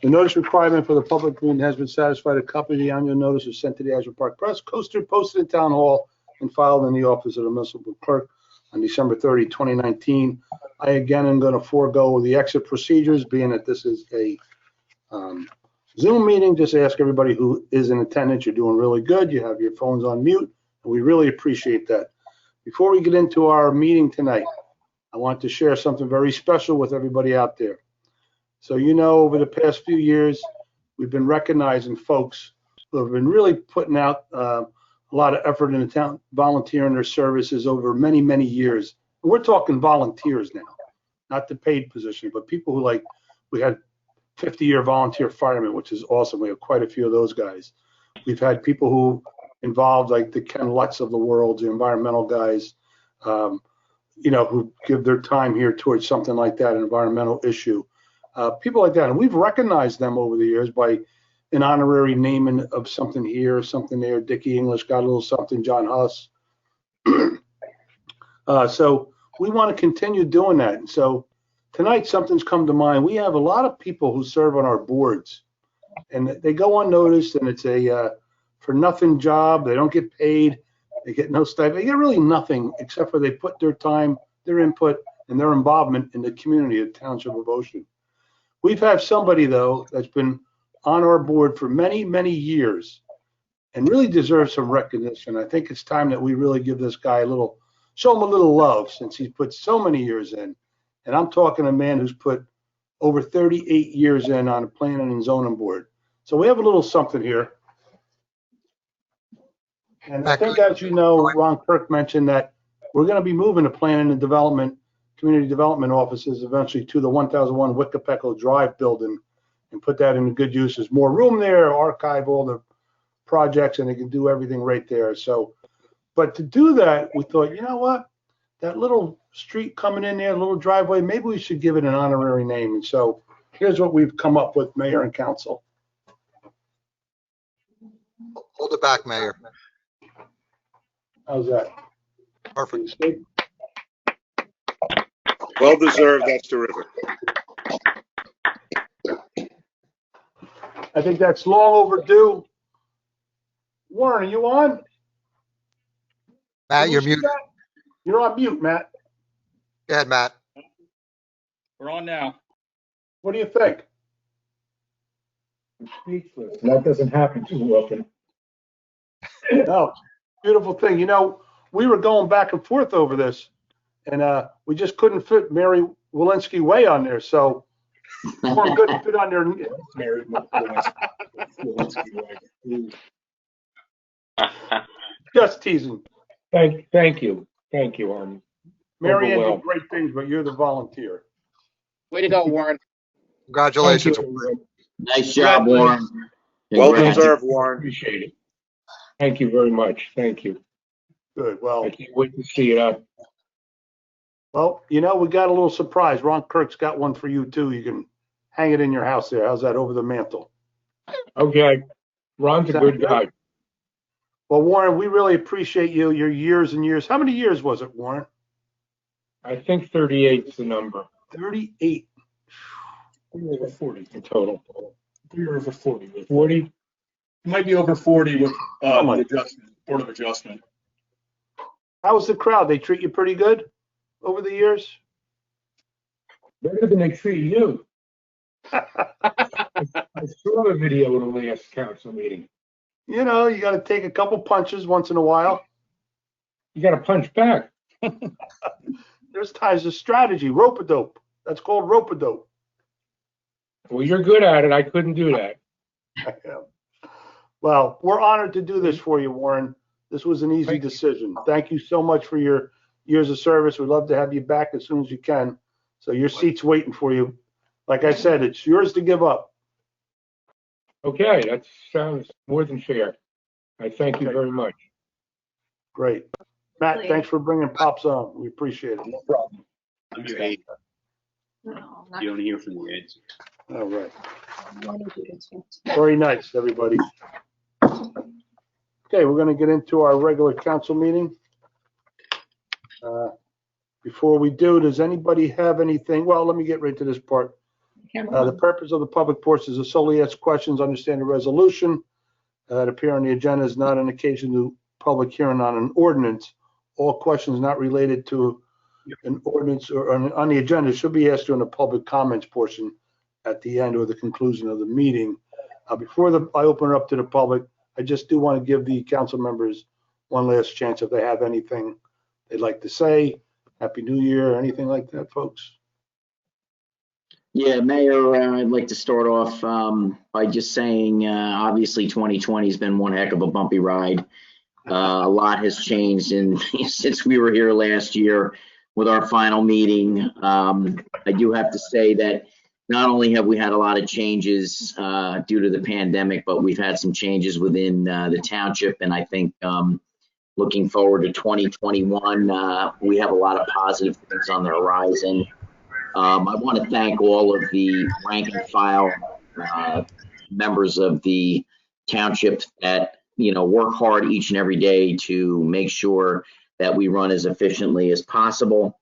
The notice requirement for the public meeting has been satisfied. A copy of the annual notice was sent to the Azure Park Press, posted in Town Hall, and filed in the office of the municipal clerk on December 30, 2019. I again am going to forego the exit procedures, being that this is a Zoom meeting. Just ask everybody who is in attendance, you're doing really good. You have your phones on mute, and we really appreciate that. Before we get into our meeting tonight, I want to share something very special with everybody out there. So, you know, over the past few years, we've been recognizing folks who have been really putting out a lot of effort in the town, volunteering their services over many, many years. And we're talking volunteers now, not the paid position, but people who, like, we had 50-year volunteer firemen, which is awesome. We have quite a few of those guys. We've had people who involved, like the Ken Lutz of the world, the environmental guys, you know, who give their time here towards something like that, an environmental issue. People like that. And we've recognized them over the years by an honorary naming of something here, something there. Dickie English got a little something, John Huss. So we want to continue doing that. And so tonight, something's come to mind. We have a lot of people who serve on our boards, and they go unnoticed, and it's a for nothing job. They don't get paid. They get no stipend. They get really nothing except for they put their time, their input, and their involvement in the community of Township of Ocean. We've had somebody, though, that's been on our board for many, many years and really deserves some recognition. I think it's time that we really give this guy show him a little love, since he's put so many years in. And I'm talking a man who's put over 38 years in on a planning and zoning board. So we have a little something here. And I think, as you know, Ron Kirk mentioned that we're going to be moving the planning and development, community development offices eventually to the 1001 Wickapeckle Drive building and put that into good use. There's more room there, archive all the projects, and they can do everything right there. So, but to do that, we thought, you know what? That little street coming in there, little driveway, maybe we should give it an honorary name. And so here's what we've come up with, Mayor and Council. Hold it back, Mayor. How's that? Perfect. Well deserved. That's terrific. I think that's long overdue. Warren, are you on? Matt, you're muted. You're on mute, Matt. Go ahead, Matt. We're on now. What do you think? Speechless. That doesn't happen too often. No, beautiful thing. You know, we were going back and forth over this, and we just couldn't fit Mary Walensky Way on there. So we weren't good to fit on there. Mary Walensky Way. Just teasing. Thank you, Arnie. Mary Ann did great things, but you're the volunteer. Way to go, Warren. Congratulations. Nice job, Warren. Well Congrats. deserved, Warren. Appreciate it. Thank you very much. Thank you. Good. Well, I can't wait to see it up. well, you know, we got a little surprise. Ron Kirk's got one for you too. You can hang it in your house there. How's that, over the mantle? Okay. Ron's a good guy. Well, Warren, we really appreciate you, your years and years. How many years was it, Warren? I think 38 is the number. 38. Over 40 in total. You're over 40. 40? It might be over 40 with Oh my- the adjustment, Board of Adjustment. How was the crowd? They treat you pretty good over the years? Better than they treat you. I saw the video of the last council meeting. You know, you got to take a couple punches once in a while. You got to punch back. There's times of strategy, rope-a-dope. That's called rope-a-dope. Well, you're good at it. I couldn't do that. I am. Well, we're honored to do this for you, Warren. This was an easy decision. Thank you so much for your years of service. We'd love to have you back as soon as you can. So your seat's waiting for you. Like I said, it's yours to give up. Okay, that sounds more than fair. I thank you very much. Great. Matt, thanks for bringing Pops on. We appreciate it. No problem. I'm your aide. No, not- You don't hear from your aides. All right. Very nice, everybody. Okay, we're going to get into our regular council meeting. Before we do, does anybody have anything? Well, let me get right to this part. The purpose of the public portion is to solely ask questions, understand the resolution that appear on the agenda is not an occasion to public hearing on an ordinance. All questions not related to an ordinance or on the agenda should be asked during the public comments portion at the end or the conclusion of the meeting. Before I open it up to the public, I just do want to give the council members one last chance if they have anything they'd like to say. Happy New Year, anything like that, folks? Yeah, Mayor, I'd like to start off by just saying, obviously 2020 has been one heck of a bumpy ride. A lot has changed since we were here last year with our final meeting. I do have to say that not only have we had a lot of changes due to the pandemic, but we've had some changes within the township. And I think looking forward to 2021, we have a lot of positive things on the horizon. I want to thank all of the rank and file members of the township that, work hard each and every day to make sure that we run as efficiently as possible.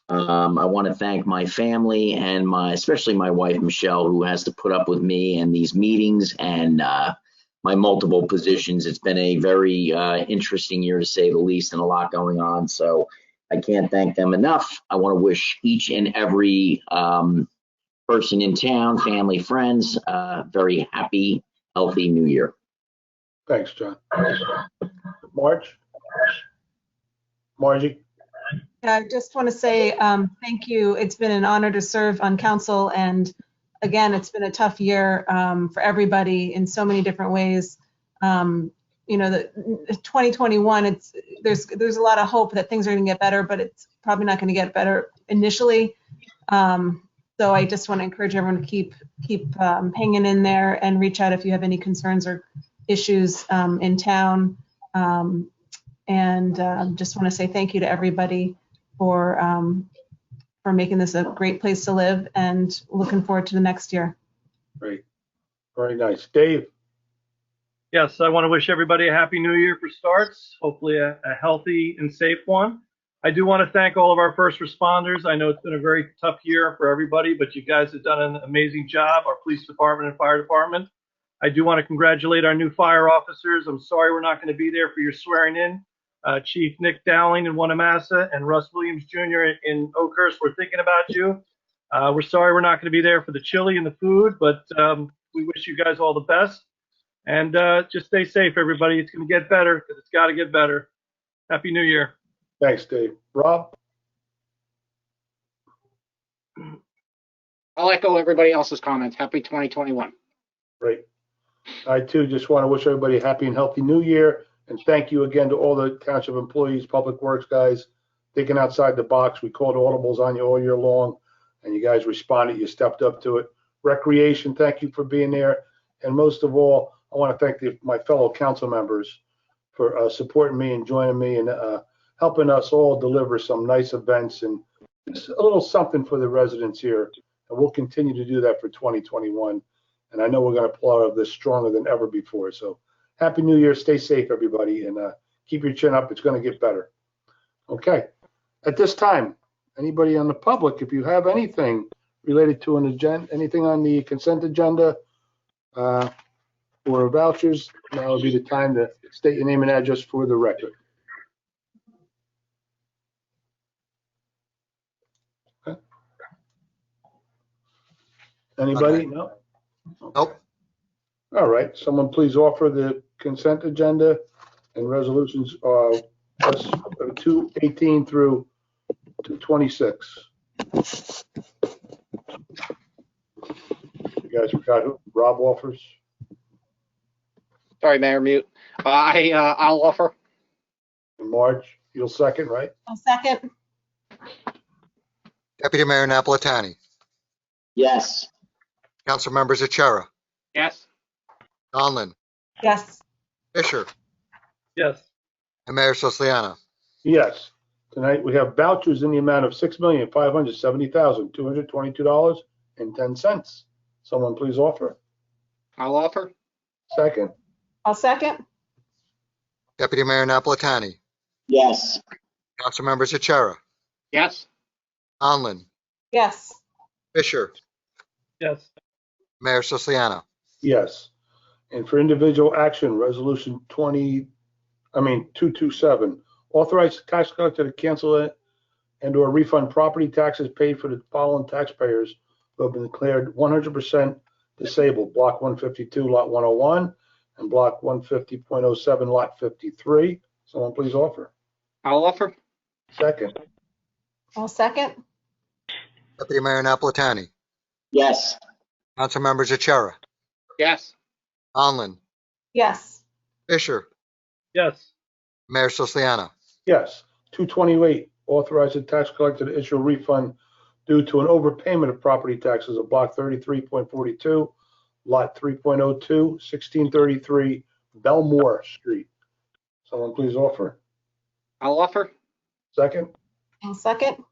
I want to thank my family and especially my wife, Michelle, who has to put up with me and these meetings and my multiple positions. It's been a very interesting year, to say the least, and a lot going on. So I can't thank them enough. I want to wish each and every person in town, family, friends, very happy, healthy New Year. Thanks, John. Margie? I just want to say thank you. It's been an honor to serve on council, and again, it's been a tough year for everybody in so many different ways. The 2021, there's a lot of hope that things are going to get better, but it's probably not going to get better initially. So I just want to encourage everyone to keep hanging in there and reach out if you have any concerns or issues in town. Just want to say thank you to everybody for making this a great place to live, and looking forward to the next year. Great. Very nice. Dave? Yes, I want to wish everybody a happy new year for starts, hopefully a healthy and safe one. I do want to thank all of our first responders. I know it's been a very tough year for everybody, but you guys have done an amazing job, our police department and fire department. I do want to congratulate our new fire officers. I'm sorry we're not going to be there for your swearing in. Chief Nick Dowling in Wanamassa and Russ Williams Jr. in Oakhurst, we're thinking about you. We're sorry we're not going to be there for the chili and the food, but we wish you guys all the best. And just stay safe, everybody. It's going to get better because it's got to get better. Happy New Year. Thanks, Dave. Rob? I'll echo everybody else's comments. Happy 2021. Great. I, too, just want to wish everybody a happy and healthy New Year. And thank you again to all the township employees, public works guys, thinking outside the box. We called audibles on you all year long, and you guys responded. You stepped up to it. Recreation, thank you for being there. And most of all, I want to thank my fellow council members for supporting me and joining me and helping us all deliver some nice events and just a little something for the residents here. And we'll continue to do that for 2021. And I know we're going to pull out of this stronger than ever before. So Happy New Year. Stay safe, everybody, and keep your chin up. It's going to get better. Okay. At this time, anybody on the public, if you have anything related to an agenda, anything on the consent agenda or vouchers, now would be the time to state your name and address for the record. Okay. Anybody? No? Nope. All right, someone please offer the consent agenda and resolutions 218 through 226. You guys forgot who Rob offers? Sorry, Mayor, mute. I'll offer. Marge, you'll second, right? I'll second. Deputy Mayor Napolitani, Yes. Council members Achara, Yes. Donlin, Yes. Fisher, Yes. and Mayor Siciliano. Yes. Tonight, we have vouchers in the amount of $6,570,222.10. Someone please offer. I'll offer. Second. I'll second. Deputy Mayor Napolitani, Yes. Council members Achara, Yes. Donlin, Yes. Fisher, Yes. Mayor Siciliano. Yes. And for individual action, resolution 227, authorize the tax collector to cancel it and/or refund property taxes paid for the following taxpayers who have been declared 100% disabled: Block 152, Lot 101, and Block 150.07, Lot 53. Someone please offer. I'll offer. Second. I'll second. Deputy Mayor Napolitani, Yes. Council members Achara, Yes. Donlin, Yes. Fisher, Yes. Mayor Siciliano. Yes. 228, authorize the tax collector to issue a refund due to an overpayment of property taxes of Block 33.42, Lot 3.02, 1633 Belmore Street. Someone please offer. I'll offer. Second. I'll second.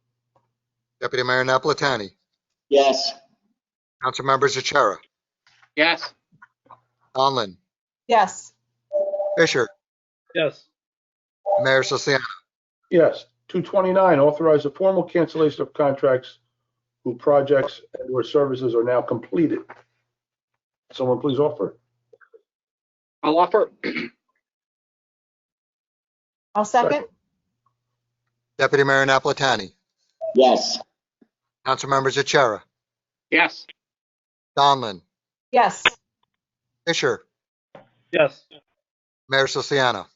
Deputy Mayor Napolitani, Yes. Council members Achara, Yes. Donlin, Yes. Fisher, Yes. Mayor Siciliano. Yes. 229, authorize the formal cancellation of contracts whose projects and/or services are now completed. Someone please offer. I'll offer. I'll second. Deputy Mayor Napolitani, Yes. Council members Achara, Yes. Donlin, Yes. Fisher, Yes. Mayor Siciliano.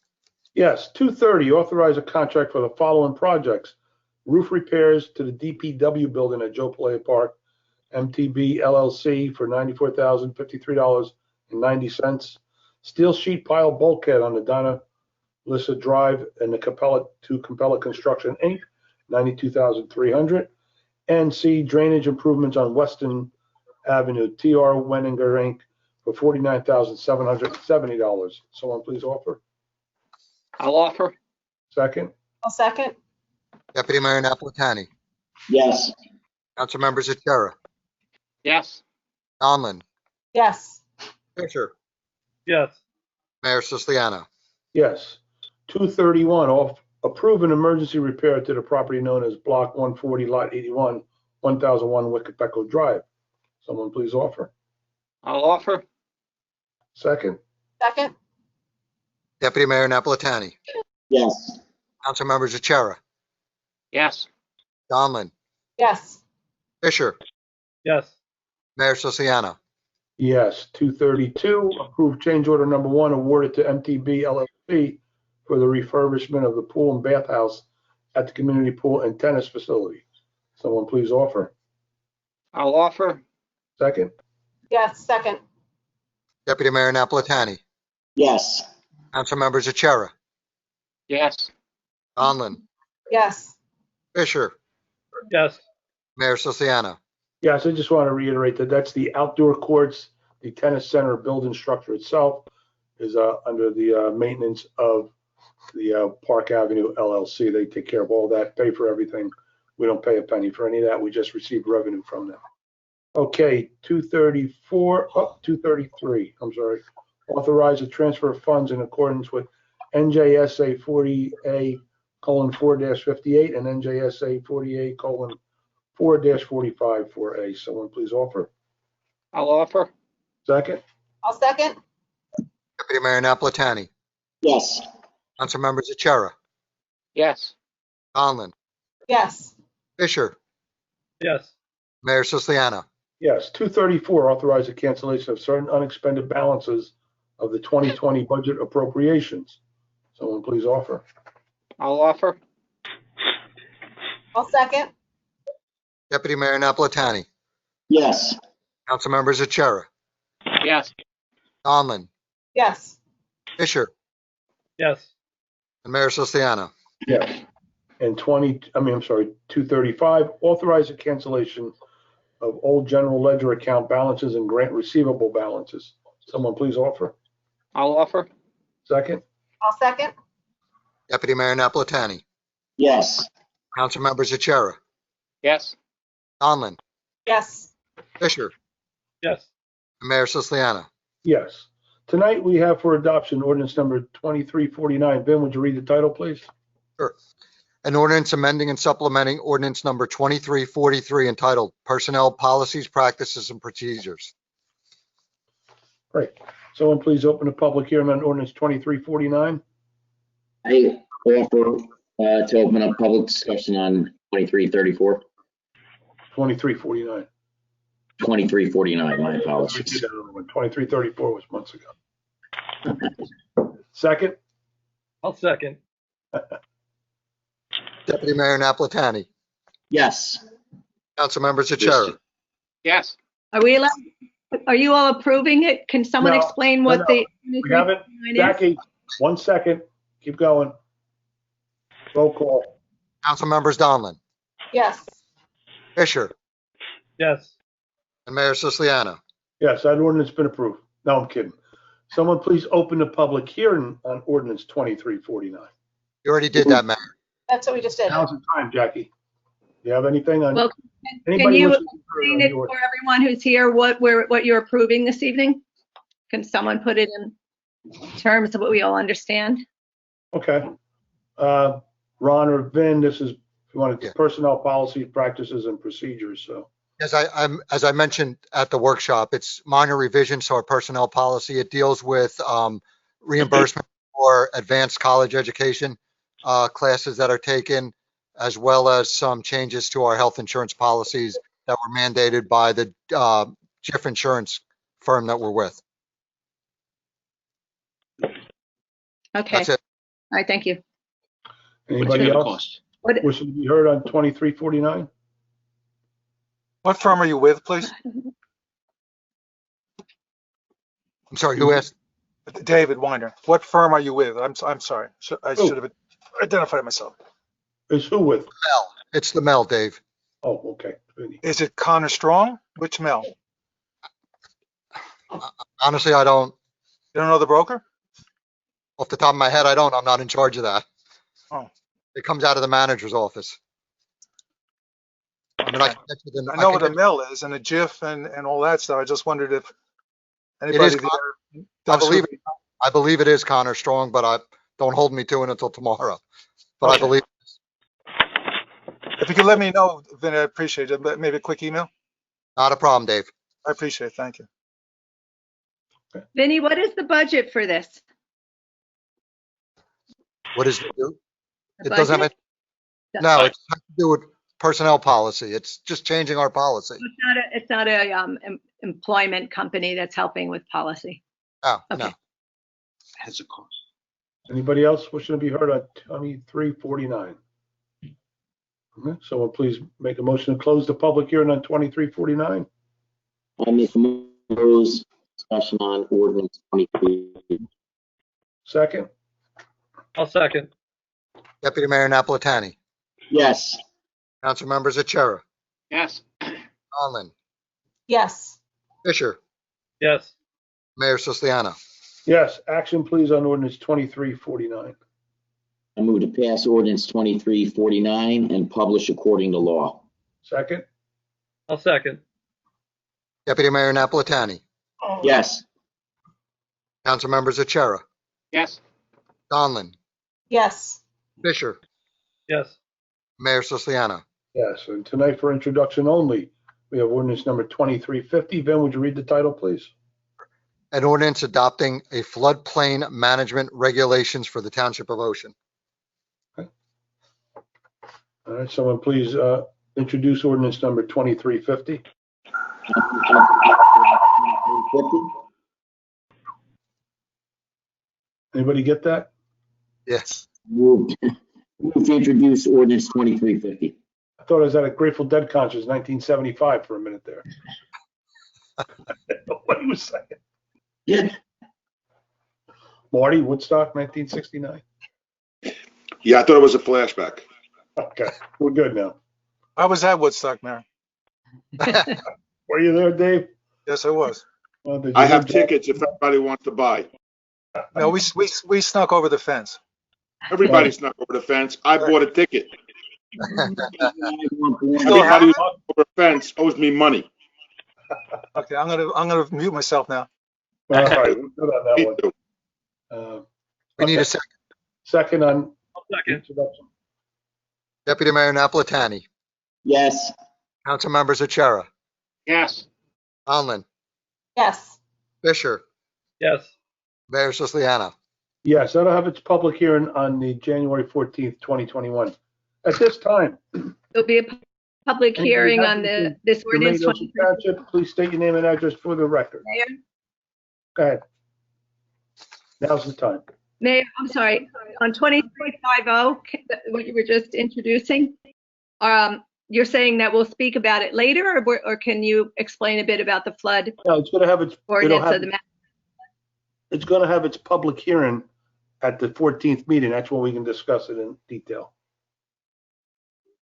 Yes. 230, authorize a contract for the following projects: roof repairs to the DPW building at Joe Palaya Park, MTB LLC for $94,053.90. Steel sheet pile bulkhead on the Donna Lissa Drive and the Capella Construction Inc., $92,300. And C, drainage improvements on Weston Avenue, TR Wenninger Inc., for $49,770. Someone please offer. I'll offer. Second. I'll second. Deputy Mayor Napolitani, Yes. Council members Achara, Yes. Donlin, Yes. Fisher, Yes. Mayor Siciliano. Yes. 231, approve an emergency repair to the property known as Block 140, Lot 81, 1001 Wickepeco Drive. Someone please offer. I'll offer. Second. Second. Deputy Mayor Napolitani, Yes. Council members Achara, Yes. Donlin, Yes. Fisher, Yes. Mayor Siciliano. Yes. 232, approve change order number 1 awarded to MTB LLC for the refurbishment of the pool and bathhouse at the community pool and tennis facility. Someone please offer. I'll offer. Second. Yes. Second. Deputy Mayor Napolitani, Yes. Council members Achara, Yes. Donlin, Yes. Fisher, Yes. Mayor Siciliano. Yes, I just want to reiterate that that's the outdoor courts. The tennis center building structure itself is under the maintenance of the Park Avenue LLC. They take care of all that, pay for everything. We don't pay a penny for any of that. We just receive revenue from them. Okay, 233, I'm sorry. Authorize a transfer of funds in accordance with NJSA 40A:4-58 and NJSA 40A:4-45 4A. Someone please offer. I'll offer. Second. I'll second. Deputy Mayor Napolitani, Yes. Council members Achara, Yes. Donlin, Yes. Fisher, Yes. Mayor Siciliano. Yes. 234, authorize the cancellation of certain unexpended balances of the 2020 budget appropriations. Someone please offer. I'll offer. I'll second. Deputy Mayor Napolitani, Yes. Council members Achara, Yes. Donlin, Yes. Fisher, Yes. and Mayor Siciliano. Yes. And 235, authorize the cancellation of old general ledger account balances and grant receivable balances. Someone please offer. I'll offer. Second? I'll second. Deputy Mayor Napolitani, Yes. Councilmember Zachara, Yes. Donlin, Yes. Fisher, Yes. and Mayor Siciliano. Yes. Tonight we have for adoption ordinance number 2349. Vin, would you read the title, please? Sure. An ordinance amending and supplementing ordinance number 2343 entitled Personnel Policies, Practices, and Procedures. Great. Someone please open the public hearing on ordinance 2349. I offer to open up public discussion on 2334, 2349. 2349, my apologies. 2334 was months ago. Second? I'll second. Deputy Mayor Napolitani, Yes. Councilmember Zachara, Yes. Are you all approving it? Can someone No, explain no, what no. the We haven't. 2349 is? Jackie, 1 second. Keep going. Roll call. Councilmembers Donlin, Yes. Fisher, Yes. and Mayor Siciliano. Yes, that ordinance has been approved. No, I'm kidding. Someone please open the public hearing on ordinance 2349. You already did that, Mayor. That's what we just did. Now's the time, Jackie. You have anything on? Well, can anybody you wishing to explain on it the for ordinance? everyone who's here, what you're approving this evening? Can someone put it in terms of what we all understand? Okay. Ron or Vin, this is, if you want to, Yeah. personnel policies, practices, and procedures, so. As I mentioned at the workshop, it's minor revisions to our personnel policy. It deals with reimbursement for advanced college education classes that are taken, as well as some changes to our health insurance policies that were mandated by the JIF insurance firm that we're with. Okay, That's it. all right, thank you. Anybody else What, wishing to be heard on 2349? What firm are you with, please? I'm sorry, who asked? David Weiner. What firm are you with? I'm sorry. I should have identified myself. Is who with? Mel. It's the Mel, Dave. Oh, okay. Is it Connor Strong? Which Mel? Honestly, I don't, You don't know the broker? off the top of my head, I don't. I'm not in charge of that. Oh. It comes out of the manager's office. I mean, I can get you the, I know can what a get- mill is and a GIF and all that stuff. I just wondered if is anybody Connor. there I does believe I believe it is Connor Strong, but don't hold me to it until tomorrow. But I Okay. believe, If you could let me know, then I appreciate it. But maybe a quick email. not a problem, Dave. I appreciate it. Thank you. Vinny, what is the budget for this? What is it do? The It doesn't have, budget? no, it has to do with personnel policy. It's just changing our policy. It's not a employment company that's helping with policy. No, Okay. no. Has a cost. Anybody else wishing to be heard on 2349? Okay, someone please make a motion to close the public hearing on 2349. I make a close discussion on ordinance 23. Second? I'll second. Deputy Mayor Napolitani, Yes. Councilmember Zachara, Yes. Donlin, Yes. Fisher, Yes. Mayor Siciliano. Yes, action please on ordinance 2349. I move to pass ordinance 2349 and publish according to law. Second? I'll second. Deputy Mayor Napolitani, Yes. Councilmember Zachara, Yes. Donlin, Yes. Fisher, Yes. Mayor Siciliano. Yes, and tonight for introduction only, we have ordinance number 2350. Vin, would you read the title, please? An ordinance adopting a floodplain management regulations for the Township of Ocean. All right, someone please introduce ordinance number 2350. Anybody get that? Yes. Move to introduce ordinance 2350. I thought I was at a Grateful Dead concert, 1975 for a minute there. What he was saying. Yeah. Marty, Woodstock, 1969. Yeah, I thought it was a flashback. Okay, we're good now. I was at Woodstock, Mayor. Were you there, Dave? Yes, I was. Well, did you I have hear Jack? tickets if anybody wants to buy. No, we snuck over the fence. Everybody snuck over the fence. I bought a ticket. Still have- Everybody who snuck over the fence owes me money. Okay, I'm gonna mute myself now. All right, we're good on Me that too. one. We need Okay. a second. Second on Second. introduction. Deputy Mayor Napolitani, Yes. Council Members Achara, Yes. Conlon, Yes. Fisher, Yes. Mayor Siciliano. Yes, that'll have its public hearing on the January 14th, 2021. At this time, There'll be a public Anybody hearing have on anything this to ordinance Main Ocean 23. Township, please state your name and address for the record. Mayor, Go ahead. Now's the time. Mayor, I'm sorry, on 2350, what you were just introducing, you're saying that we'll speak about it later, or can you explain a bit about the flood No, it's gonna have its, it'll ordinance have, of the, it's gonna have its public hearing at the 14th meeting. That's when we can discuss it in detail.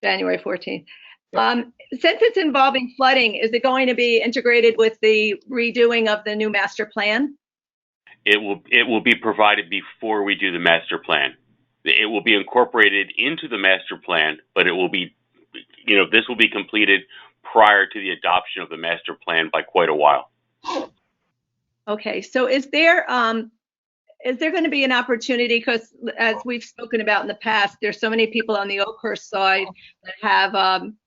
January 14th? Since it's involving flooding, is it going to be integrated with the redoing of the new master plan? It will be provided before we do the master plan. It will be incorporated into the master plan, but it will be, this will be completed prior to the adoption of the master plan by quite a while. Okay, so is there going to be an opportunity, because as we've spoken about in the past, there's so many people on the Oakhurst side that have,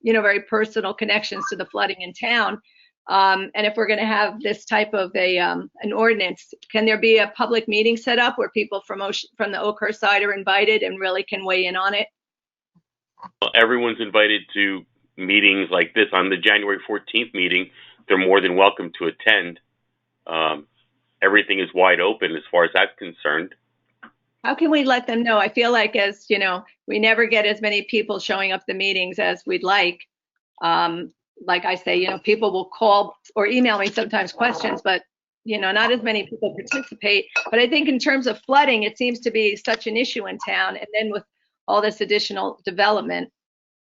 very personal connections to the flooding in town. And if we're going to have this type of an ordinance, can there be a public meeting set up where people from the Oakhurst side are invited and really can weigh in on it? Well, everyone's invited to meetings like this. On the January 14th meeting, they're more than welcome to attend. Everything is wide open as far as that's concerned. How can we let them know? I feel like, as you know, we never get as many people showing up to meetings as we'd like. Like I say, people will call or email me sometimes questions, but not as many people participate. But I think in terms of flooding, it seems to be such an issue in town. And then with all this additional development,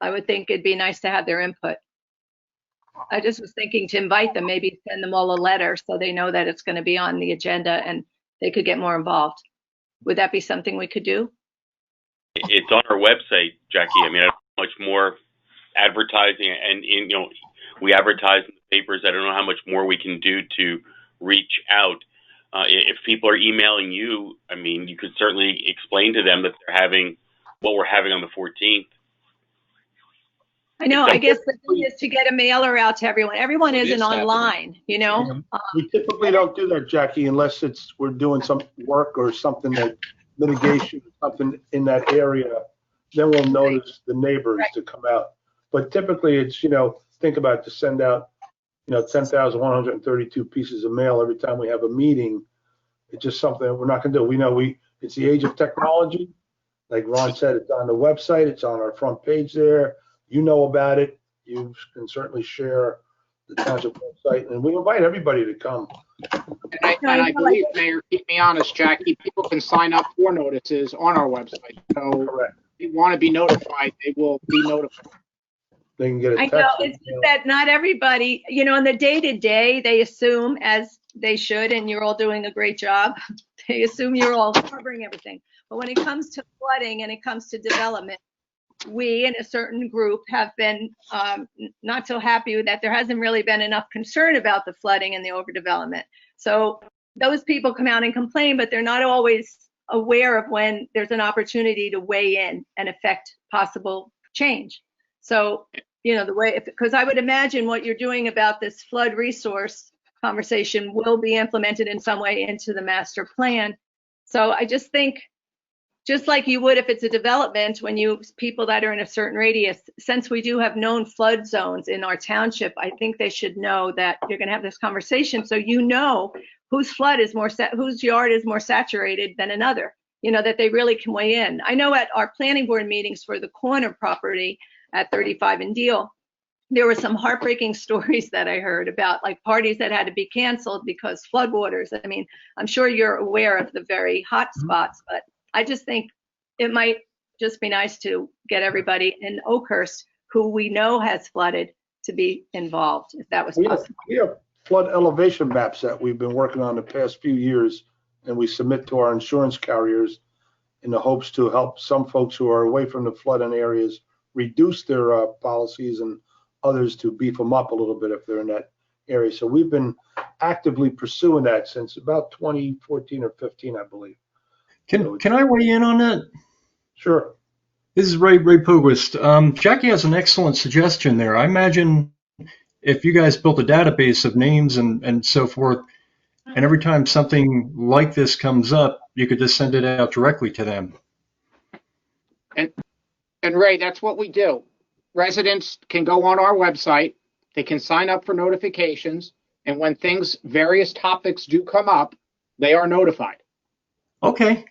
I would think it'd be nice to have their input. I just was thinking to invite them, maybe send them all a letter so they know that it's going to be on the agenda and they could get more involved. Would that be something we could do? It's on our website, Jackie. I mean, I don't know how much more advertising, and we advertise in the papers. I don't know how much more we can do to reach out. If people are emailing you, I mean, you could certainly explain to them that they're having what we're having on the 14th. I know. I guess the thing is to get a mailer out to everyone. Everyone isn't online, We typically don't do that, Jackie, unless we're doing some work or something like mitigation, something in that area. Then we'll notice the neighbors to come out. But typically it's, think about it, to send out, 10,132 pieces of mail every time we have a meeting. It's just something that we're not gonna do. We know it's the age of technology. Like Ron said, it's on the website, it's on our front page there. You know about it. You can certainly share the township website, and we invite everybody to come. And I believe, Mayor, keep me honest, Jackie, people can sign up for notices on our website. So Correct. if they want to be notified, they will be notified. They can get a I text. know, it's just that not everybody, in the day-to-day, they assume, as they should, and you're all doing a great job, they assume you're all covering everything. But when it comes to flooding and it comes to development, we in a certain group have been not so happy that there hasn't really been enough concern about the flooding and the overdevelopment. So those people come out and complain, but they're not always aware of when there's an opportunity to weigh in and affect possible change. So, because I would imagine what you're doing about this flood resource conversation will be implemented in some way into the master plan. So I just think, just like you would if it's a development, when people that are in a certain radius, since we do have known flood zones in our township, I think they should know that you're going to have this conversation. So whose whose yard is more saturated than another, that they really can weigh in. I know at our planning board meetings for the corner property at 35 and Deal, there were some heartbreaking stories that I heard about, like parties that had to be canceled because floodwaters. I mean, I'm sure you're aware of the very hot spots, but I just think it might just be nice to get everybody in Oakhurst who we know has flooded to be involved, if that was possible. We have flood elevation maps that we've been working on the past few years, and we submit to our insurance carriers in the hopes to help some folks who are away from the flooding areas reduce their policies, and others to beef them up a little bit if they're in that area. So we've been actively pursuing that since about 2014 or 15, I believe. Can I weigh in on that? Sure. This is Ray Pogwist. Jackie has an excellent suggestion there. I imagine if you guys built a database of names and so forth, and every time something like this comes up, you could just send it out directly to them. And Ray, that's what we do. Residents can go on our website, they can sign up for notifications, and when various topics do come up, they are notified. Okay.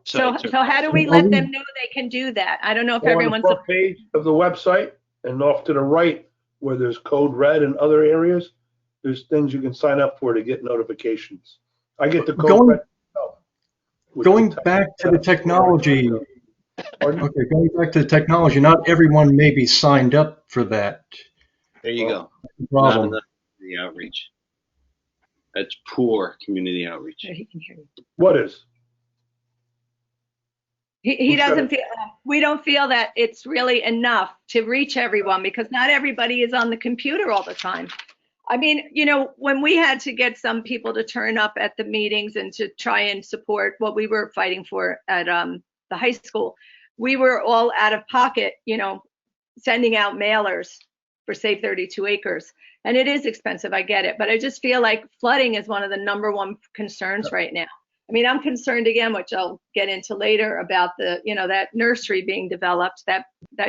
So how do we let them know they can do that? I don't know if everyone's on the front page of the website, and off to the right where there's code red and other areas, there's things you can sign up for to get notifications. I get the code red. Going back to the technology. Okay, going back to the technology, not everyone may be signed up for that. There you go. Problem. Not enough the outreach. That's poor community outreach. He can hear you. What is? He doesn't feel, we don't feel that it's really enough to reach everyone because not everybody is on the computer all the time. I mean, you know, when we had to get some people to turn up at the meetings and to try and support what we were fighting for at the high school, we were all out of pocket, you know, sending out mailers for Save 32 Acres. And it is expensive, I get it. But I just feel like flooding is one of the #1 concerns right now. I mean, I'm concerned again, which I'll get into later, about the, you know, that nursery being developed, that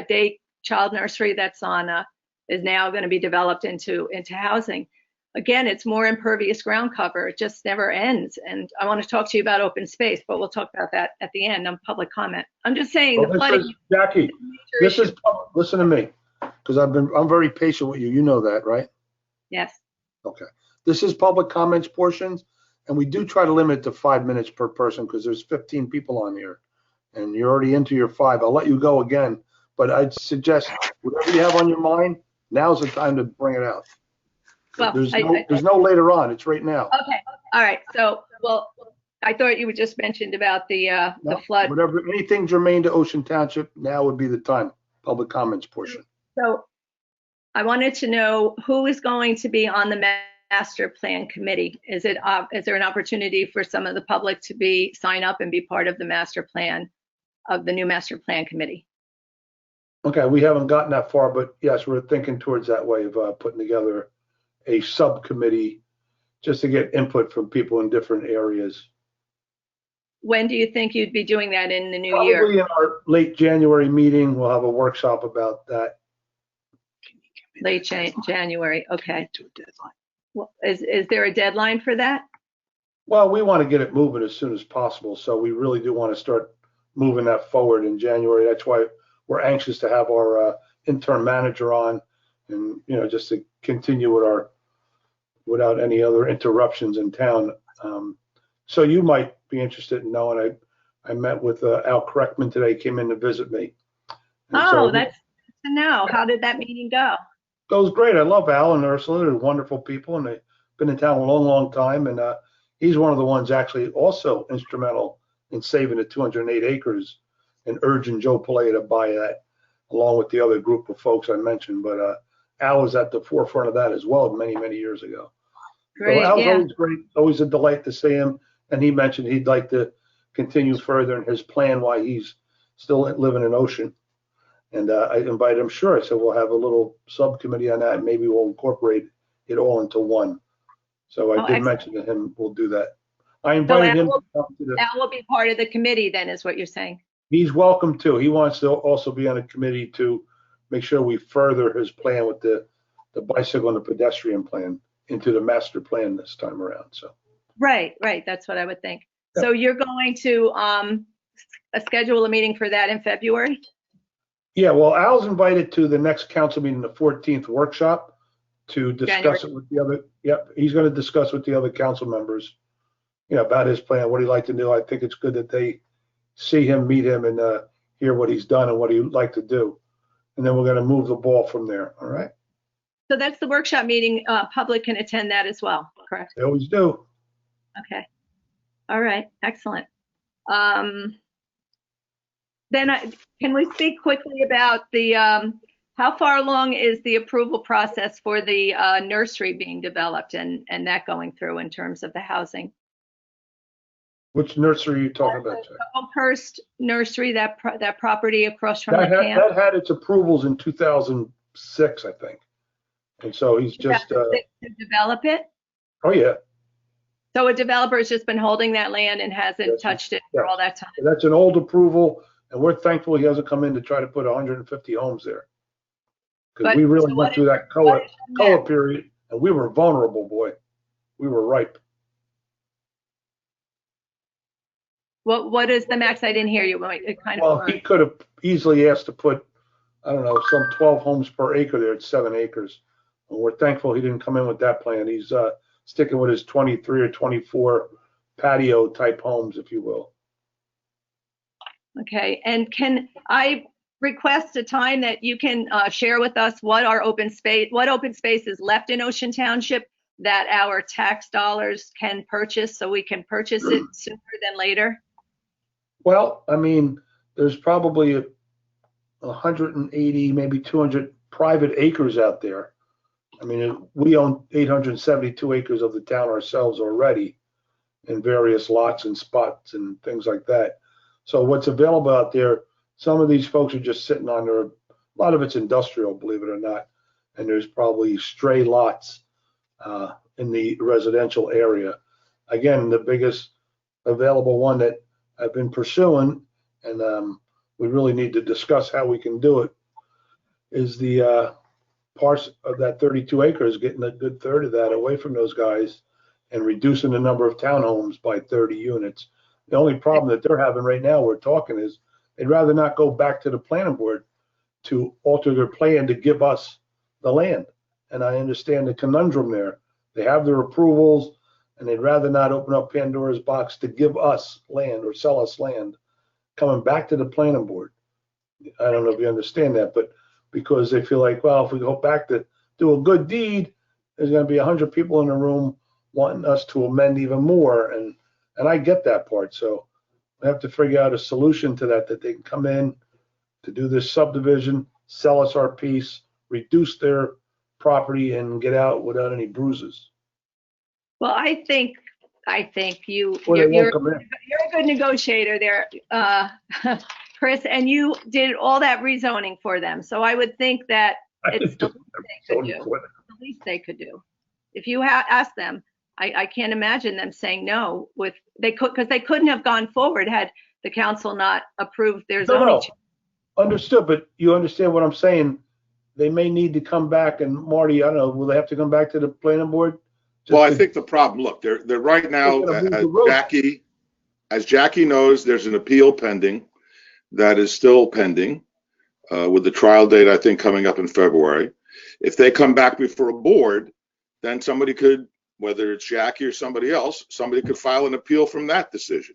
day child nursery that's on, is now going to be developed into housing. Again, it's more impervious ground cover. It just never ends. And I want to talk to you about open space, but we'll talk about that at the end on public comment. I'm just saying the flooding. Jackie, listen to me, because I'm very patient with you. You know that, right? Yes. Okay. This is public comments portions. And we do try to limit it to 5 minutes per person because there's 15 people on here and you're already into your 5. I'll let you go again, but I'd suggest whatever you have on your mind, now's the time to bring it out. Well, there's no later on. It's right now. Okay. All right. So, well, I thought you were just mentioned about the flood. Whatever, anything germane to Ocean Township, now would be the time. Public comments portion. So I wanted to know who is going to be on the master plan committee. Is there an opportunity for some of the public to sign up and be part of the master plan, of the new master plan committee? Okay, we haven't gotten that far, but yes, we're thinking towards that way of putting together a subcommittee just to get input from people in different areas. When do you think you'd be doing that in the new Probably year? in our late January meeting, we'll have a workshop about that. Late January, okay. Well, is there a deadline for that? Well, we want to get it moving as soon as possible, so we really do want to start moving that forward in January. That's why we're anxious to have our interim manager on, and you know, just to continue with without any other interruptions in town. So you might be interested in knowing. I met with Al Kreckman today. Came in to visit me. And so that's good to know. How did that meeting go? Goes great. I love Al and Ursula. They're wonderful people, and they've been in town a long, long time. And he's one of the ones actually also instrumental in saving the 208 acres and urging Joe Pillay to buy that, along with the other group of folks I mentioned. But Al was at the forefront of that as well many, many years ago. Great, so Al's yeah. always great. Always a delight to see him. And he mentioned he'd like to continue further in his plan while he's still living in Ocean. And I invited him, sure. I said, we'll have a little subcommittee on that. And maybe we'll incorporate it all into one. So I did mention to him, we'll do that. I invited him to come to Al will be part of the committee then, is what you're saying. He's welcome too. He wants to also be on a committee to make sure we further his plan with the bicycle and the pedestrian plan into the master plan this time around. So. Right. That's what I would think. Yeah. So you're going to schedule a meeting for that in February? Yeah, well, Al's invited to the next council meeting, the 14th workshop, to discuss it with the other, yep, he's going to discuss with the other council members, about his plan, what he'd like to do. I think it's good that they see him, meet him, and hear what he's done and what he'd like to do. And then we're going to move the ball from there, all right? So that's the workshop meeting. Public can attend that as well, correct? They always do. Okay. All right, excellent. Then can we speak quickly about the, how far along is the approval process for the nursery being developed and that going through in terms of the housing? Which nursery are you talking about, Jack? Oakhurst Nursery, that property across from the camp. That had its approvals in 2006, I think. And so he's just. To develop it? Oh, yeah. So a developer has just been holding that land and hasn't touched it for all that time? That's an old approval, and we're thankful he hasn't come in to try to put 150 homes there. Because we really went through that COA period, and we were vulnerable, boy. We were ripe. What is the max? I didn't hear you. Well, he could have easily asked to put, I don't know, some 12 homes per acre there. It's 7 acres. And we're thankful he didn't come in with that plan. He's sticking with his 23 or 24 patio type homes, if you will. Okay. And can I request a time that you can share with us what open space is left in Ocean Township that our tax dollars can purchase, so we can purchase it sooner than later? Well, I mean, there's probably 180, maybe 200 private acres out there. I mean, we own 872 acres of the town ourselves already in various lots and spots and things like that. So what's available out there, some of these folks are just sitting on there. A lot of it's industrial, believe it or not. And there's probably stray lots in the residential area. Again, the biggest available one that I've been pursuing, and we really need to discuss how we can do it, is the parts of that 32 acres, getting a good third of that away from those guys and reducing the number of townhomes by 30 units. The only problem that they're having right now, we're talking, is they'd rather not go back to the planning board to alter their plan to give us the land. And I understand the conundrum there. They have their approvals, and they'd rather not open up Pandora's box to give us land or sell us land coming back to the planning board. I don't know if you understand that, but because they feel like, well, if we go back to do a good deed, there's going to be 100 people in the room wanting us to amend even more. And I get that part. So we have to figure out a solution to that they can come in to do this subdivision, sell us our piece, reduce their property, and get out without any bruises. Well, I think you're a good negotiator there, Chris, and you did all that rezoning for them. So I would think that it's the least they could do. If you ask them, I can't imagine them saying no because they couldn't have gone forward had the council not approved their zoning. No. Understood, but you understand what I'm saying. They may need to come back, and Marty, I don't know, will they have to come back to the planning board? Well, I think the problem, look, they're right now, as Jackie knows, there's an appeal pending that is still pending with the trial date, I think, coming up in February. If they come back before a board, then somebody could, whether it's Jackie or somebody else, somebody could file an appeal from that decision.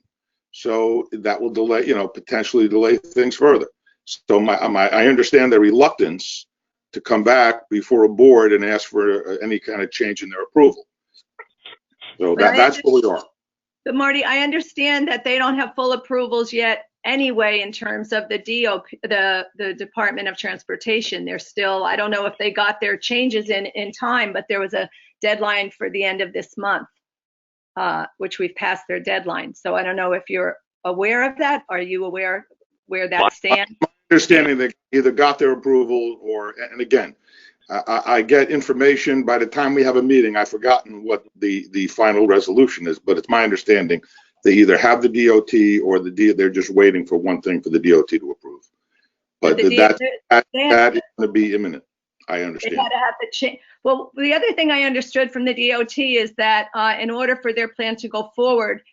So that will delay, potentially delay things further. So I understand their reluctance to come back before a board and ask for any kind of change in their approval. So that's where we are. But Marty, I understand that they don't have full approvals yet anyway in terms of the DOP, the Department of Transportation. They're still, I don't know if they got their changes in time, but there was a deadline for the end of this month, which we've passed their deadline. So I don't know if you're aware of that. Are you aware where that stands? My understanding they either got their approval and again, I get information by the time we have a meeting. I've forgotten what the final resolution is, but it's my understanding they either have the DOT or they're just waiting for one thing for the DOT to approve. But that is going to be imminent. I understand. They had to have the change. Well, the other thing I understood from the DOT is that in order for their plan to go forward,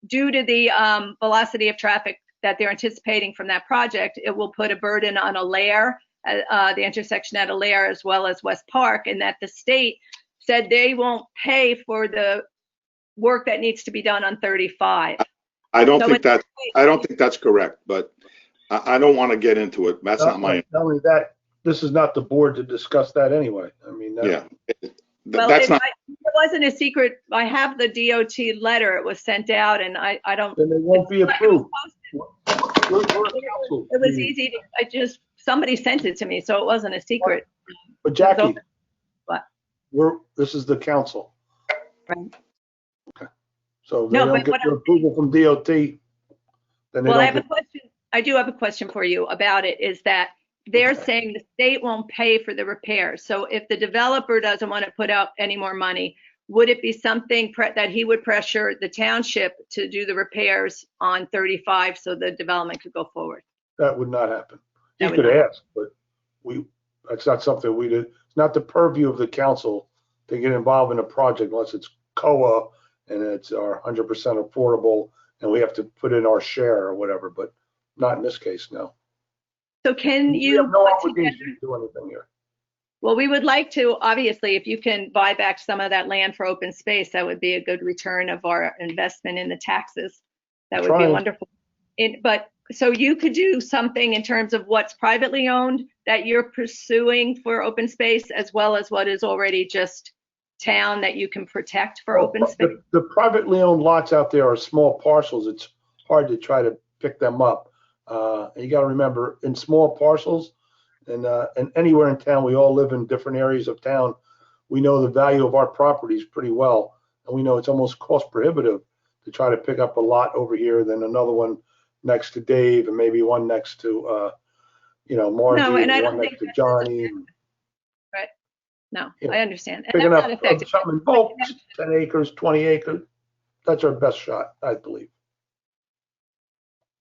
due to the velocity of traffic that they're anticipating from that project, it will put a burden on Allaire, the intersection at Allaire, as well as West Park, and that the state said they won't pay for the work that needs to be done on 35. I don't So think that's correct, but I don't want to get into it. That's not my. Not only that, this is not the board to discuss that anyway. I mean, Yeah. Well, That's not. it wasn't a secret. I have the DOT letter. It was sent out, and I don't. Then they won't be approved. It was easy. Somebody sent it to me, so it wasn't a secret. But Jackie, What? this is the council. Right. Okay. So if No, they don't but get what the approval from DOT, then they Well, I don't have a get. question. I do have a question for you about it, is that they're saying the state won't pay for the repairs. So if the developer doesn't want to put out any more money, would it be something that he would pressure the township to do the repairs on 35 so the development could go forward? That would not happen. He That would could not. ask, but that's not something we did. It's not the purview of the council to get involved in a project unless it's COA and it's our 100% affordable and we have to put in our share or whatever, but not in this case, no. So can We you have no put together? obligation to do anything here. Well, we would like to, obviously, if you can buy back some of that land for open space, that would be a good return of our investment in the taxes. That would be Trying. wonderful. But so you could do something in terms of what's privately owned that you're pursuing for open space, as well as what is already just town that you can protect for open space? The privately owned lots out there are small parcels. It's hard to try to pick them up. And you got to remember, in small parcels and anywhere in town, we all live in different areas of town. We know the value of our properties pretty well, and we know it's almost cost prohibitive to try to pick up a lot over here, then another one next to Dave, and maybe one next to Margie, No, and I and don't one think next to that's Johnny. Right. No, Yeah. I understand. And Picking that's up not effective. something in bulk, 10 acres, 20 acres. That's our best shot, I believe.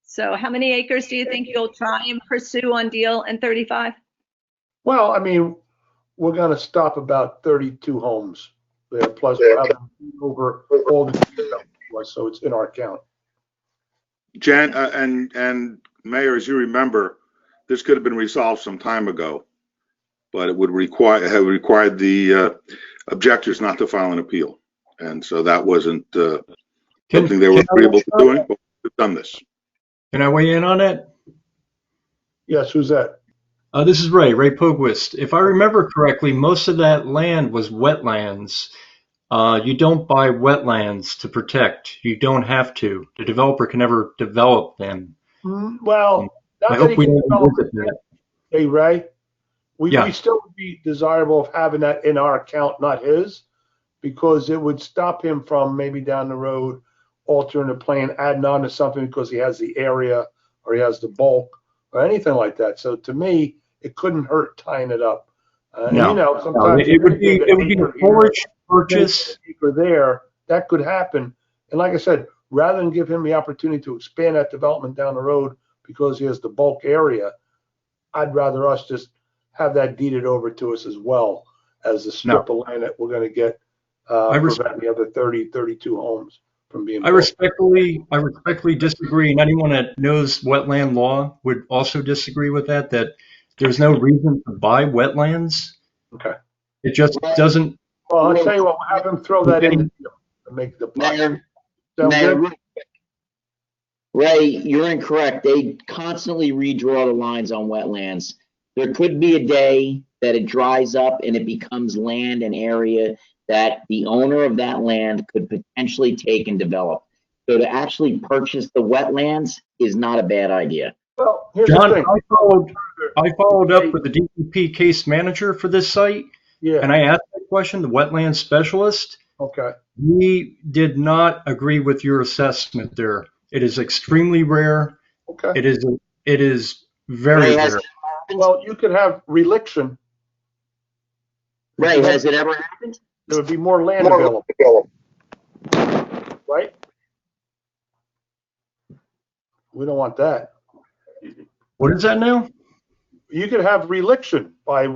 So how many acres do you think you'll try and pursue on deal and 35? Well, I mean, we're going to stop about 32 homes there, plus we'll have them over all the, so it's in our count. Jan, and Mayor, as you remember, this could have been resolved some time ago, but it would have required the objectors not to file an appeal. And so that wasn't something they were agreeable to doing, but we've done this. Can I weigh in on that? Yes, who's that? This is Ray Pogwist. If I remember correctly, most of that land was wetlands. You don't buy wetlands to protect. You don't have to. The developer can never develop them. Well, I hope we don't revisit that. Hey, Ray, we Yeah. still would be desirable of having that in our account, not his, because it would stop him from maybe down the road altering the plan, adding on to something because he has the area or he has the bulk or anything like that. So to me, it couldn't hurt tying it up. Sometimes it would be a forage purchase. Acre there, that could happen. And like I said, rather than give him the opportunity to expand that development down the road because he has the bulk area, I'd rather us just have that deeded over to us as well as the strip of land that we're going to get prevent the other 32 homes from being built. I respectfully disagree, and anyone that knows wetland law would also disagree with that there's no reason to buy wetlands. Okay. It just doesn't. Well, I'll tell you what, we'll have him throw that in to make the plan. Ray, you're incorrect. They constantly redraw the lines on wetlands. There could be a day that it dries up and it becomes land and area that the owner of that land could potentially take and develop. So to actually purchase the wetlands is not a bad idea. Well, here's John, the thing. I followed up with the DEP case manager for this site, and I asked that question, the wetland specialist. Okay. He did not agree with your assessment there. It is extremely rare. Okay. It is very rare. Well, you could have reliction. Ray, has it ever happened? There would be more land available. Right? We don't want that. What is that now? You could have reliction by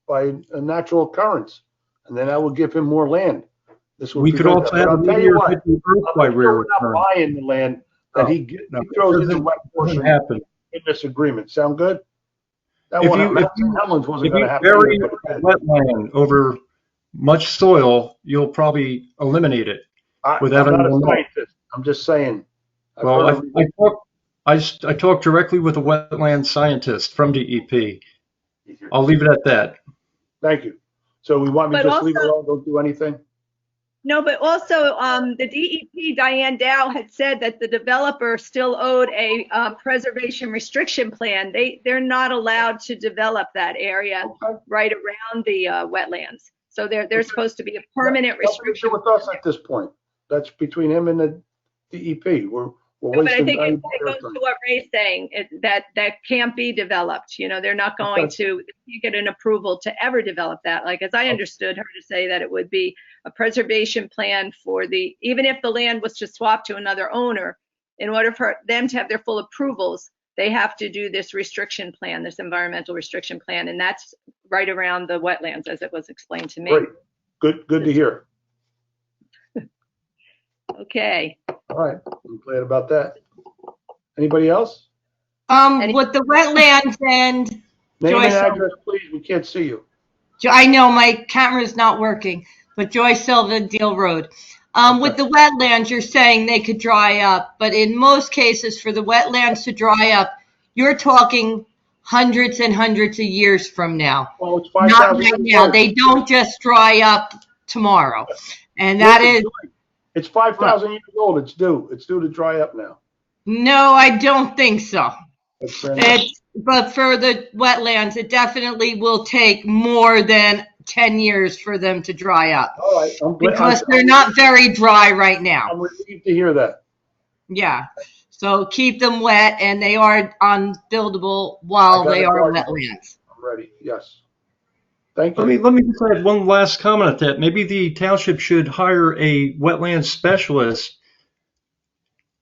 a natural occurrence, and then that would give him more land. We could also have a I'll tell you what, by rare occurrence. buying the land and he throws in the wet Doesn't portion happen. in this agreement. Sound good? That If one you, at if you, Helens wasn't if gonna you happen. bury anyway, but it did. wetland over much soil, you'll probably eliminate it I'm without not any a remote. scientist. I'm just saying. I've Well, heard of I talked directly with a wetland scientist from DEP. I'll leave it at that. Thank you. So we want me to But just leave it also- alone, don't do anything? No, but also, the DEP, Diane Dow, had said that the developer still owed a preservation restriction plan. They're not allowed to develop that area right around the wetlands. So there's supposed to be a permanent restriction. With us at this point. That's between him and the DEP. We're No, but I wasting think it valuable goes airtime. to what Ray's saying, that can't be developed. You know, they're not going to get an approval to ever develop that. Like, as I understood her to say, that it would be a preservation plan for even if the land was to swap to another owner, in order for them to have their full approvals, they have to do this restriction plan, this environmental restriction plan, and that's right around the wetlands, as it was explained to me. Great. Good to hear. Okay. All right. I'm glad about that. Anybody else? With the wetlands and Name and Joyce, address, please. We can't see you. I know my camera's not working, but Joyce Silva, Deal Road. With the wetlands, you're saying they could dry up, but in most cases for the wetlands to dry up, you're talking hundreds and hundreds of years from now. Well, it's Not 5,000 right years now. old. They don't just dry up tomorrow. And that is, It's 5,000 years old. It's due. It's due to dry up now. no, I don't think so. That's fair enough. But for the wetlands, it definitely will take more than 10 years for them to dry up. All right. Because they're not very dry right now. I'm relieved to hear that. Yeah. So keep them wet, and they are unbuildable while they are wetlands. I'm ready. Yes. Thank you. Let me just add one last comment at that. Maybe the township should hire a wetland specialist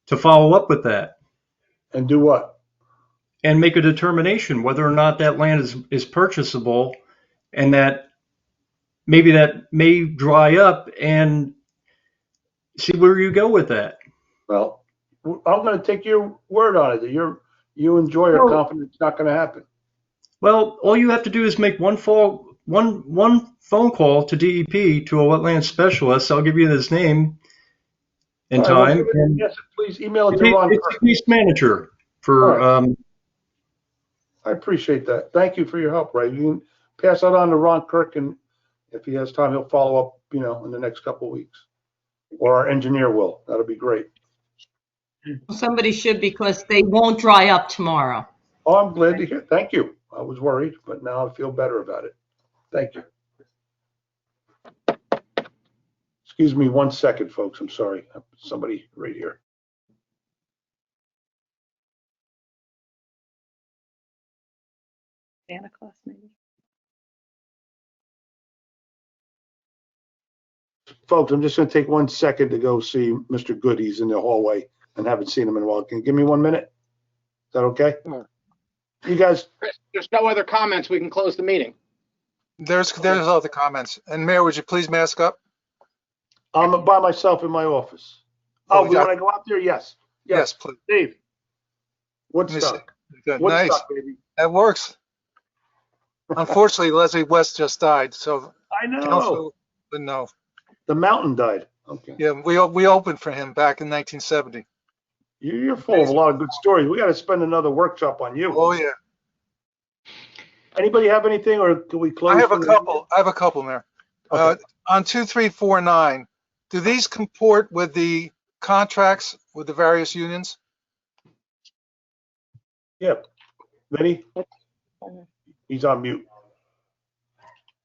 to follow up with that. And do what? And make a determination whether or not that land is purchasable, and that may dry up, and see where you go with that. Well, I'm going to take your word on it that you and Joy are confident it's not going to happen. Well, all you have to do is make one phone call to DEP to a wetland specialist. I'll give you his name and time. And yes, please email it to Ron. It's the case manager for. I appreciate that. Thank you for your help, Ray. You can pass that on to Ron Kirk, and if he has time, he'll follow up, in the next couple of weeks. Or our engineer will. That'll be great. Somebody should, because they won't dry up tomorrow. Oh, I'm glad to hear. Thank you. I was worried, but now I feel better about it. Thank you. Excuse me 1 second, folks. I'm sorry. Somebody right here. Santa Claus, maybe. Folks, I'm just going to take 1 second to go see Mr. Good. He's in the hallway and haven't seen him in a while. Can you give me 1 minute? Is that okay? Sure. You guys. There's no other comments. We can close the meeting. There's other comments. And Mayor, would you please mask up? I'm by myself in my office. Oh, we want to go out there? Yes. Yes, please. Dave. Woodstock. Good. Woodstock, Nice. baby. That works. Unfortunately, Leslie West just died, so I know. council would know. The mountain died. Okay. Yeah, we opened for him back in 1970. You're full of a lot of good stories. We got to spend another workshop on you. Oh yeah. Anybody have anything, or can we close? I have a couple, Mayor. Okay. On 2349, do these comport with the contracts with the various unions? Yeah. Vinny? He's on mute.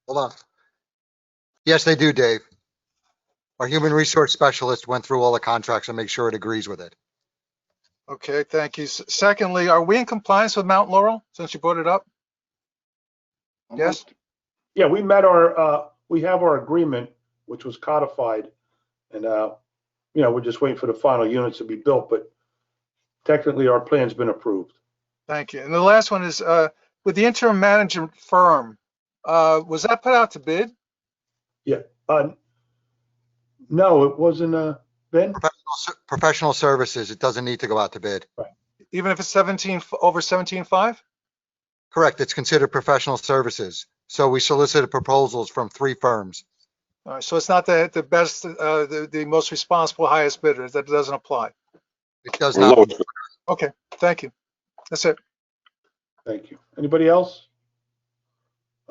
Hold on. Yes, they do, Dave. Our human resource specialist went through all the contracts and make sure it agrees with it. Okay, thank you. Secondly, are we in compliance with Mount Laurel, since you brought it up? Yes? Yeah, we have our agreement, which was codified, and, we're just waiting for the final units to be built, but technically our plan's been approved. Thank you. And the last one is, with the interim management firm, was that put out to bid? Yeah. No, it wasn't, Ben? Professional Professional services, it doesn't need to go out to bid. Even if it's over 17.5? Correct, it's considered professional services. So we solicited proposals from 3 firms. All right, so it's not the best, the most responsible, highest bidder. That doesn't apply. It does not. Okay, thank you. That's it. Thank you. Anybody else?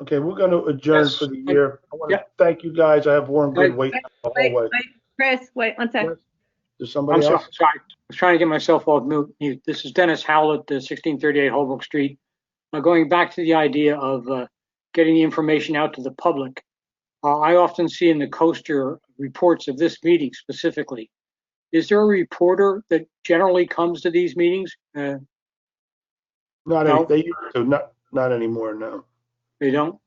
Okay, we're going to adjourn for the year. I want to thank you guys. I have Warren Good waiting in the hallway. Chris, wait 1 second. There's somebody else? Sorry, I was trying to get myself off mute. This is Dennis Howlett, 1638 Holbrook Street. Going back to the idea of getting the information out to the public. I often see in the coaster reports of this meeting specifically. Is there a reporter that generally comes to these meetings? Not No? they used to, not anymore, no. They don't?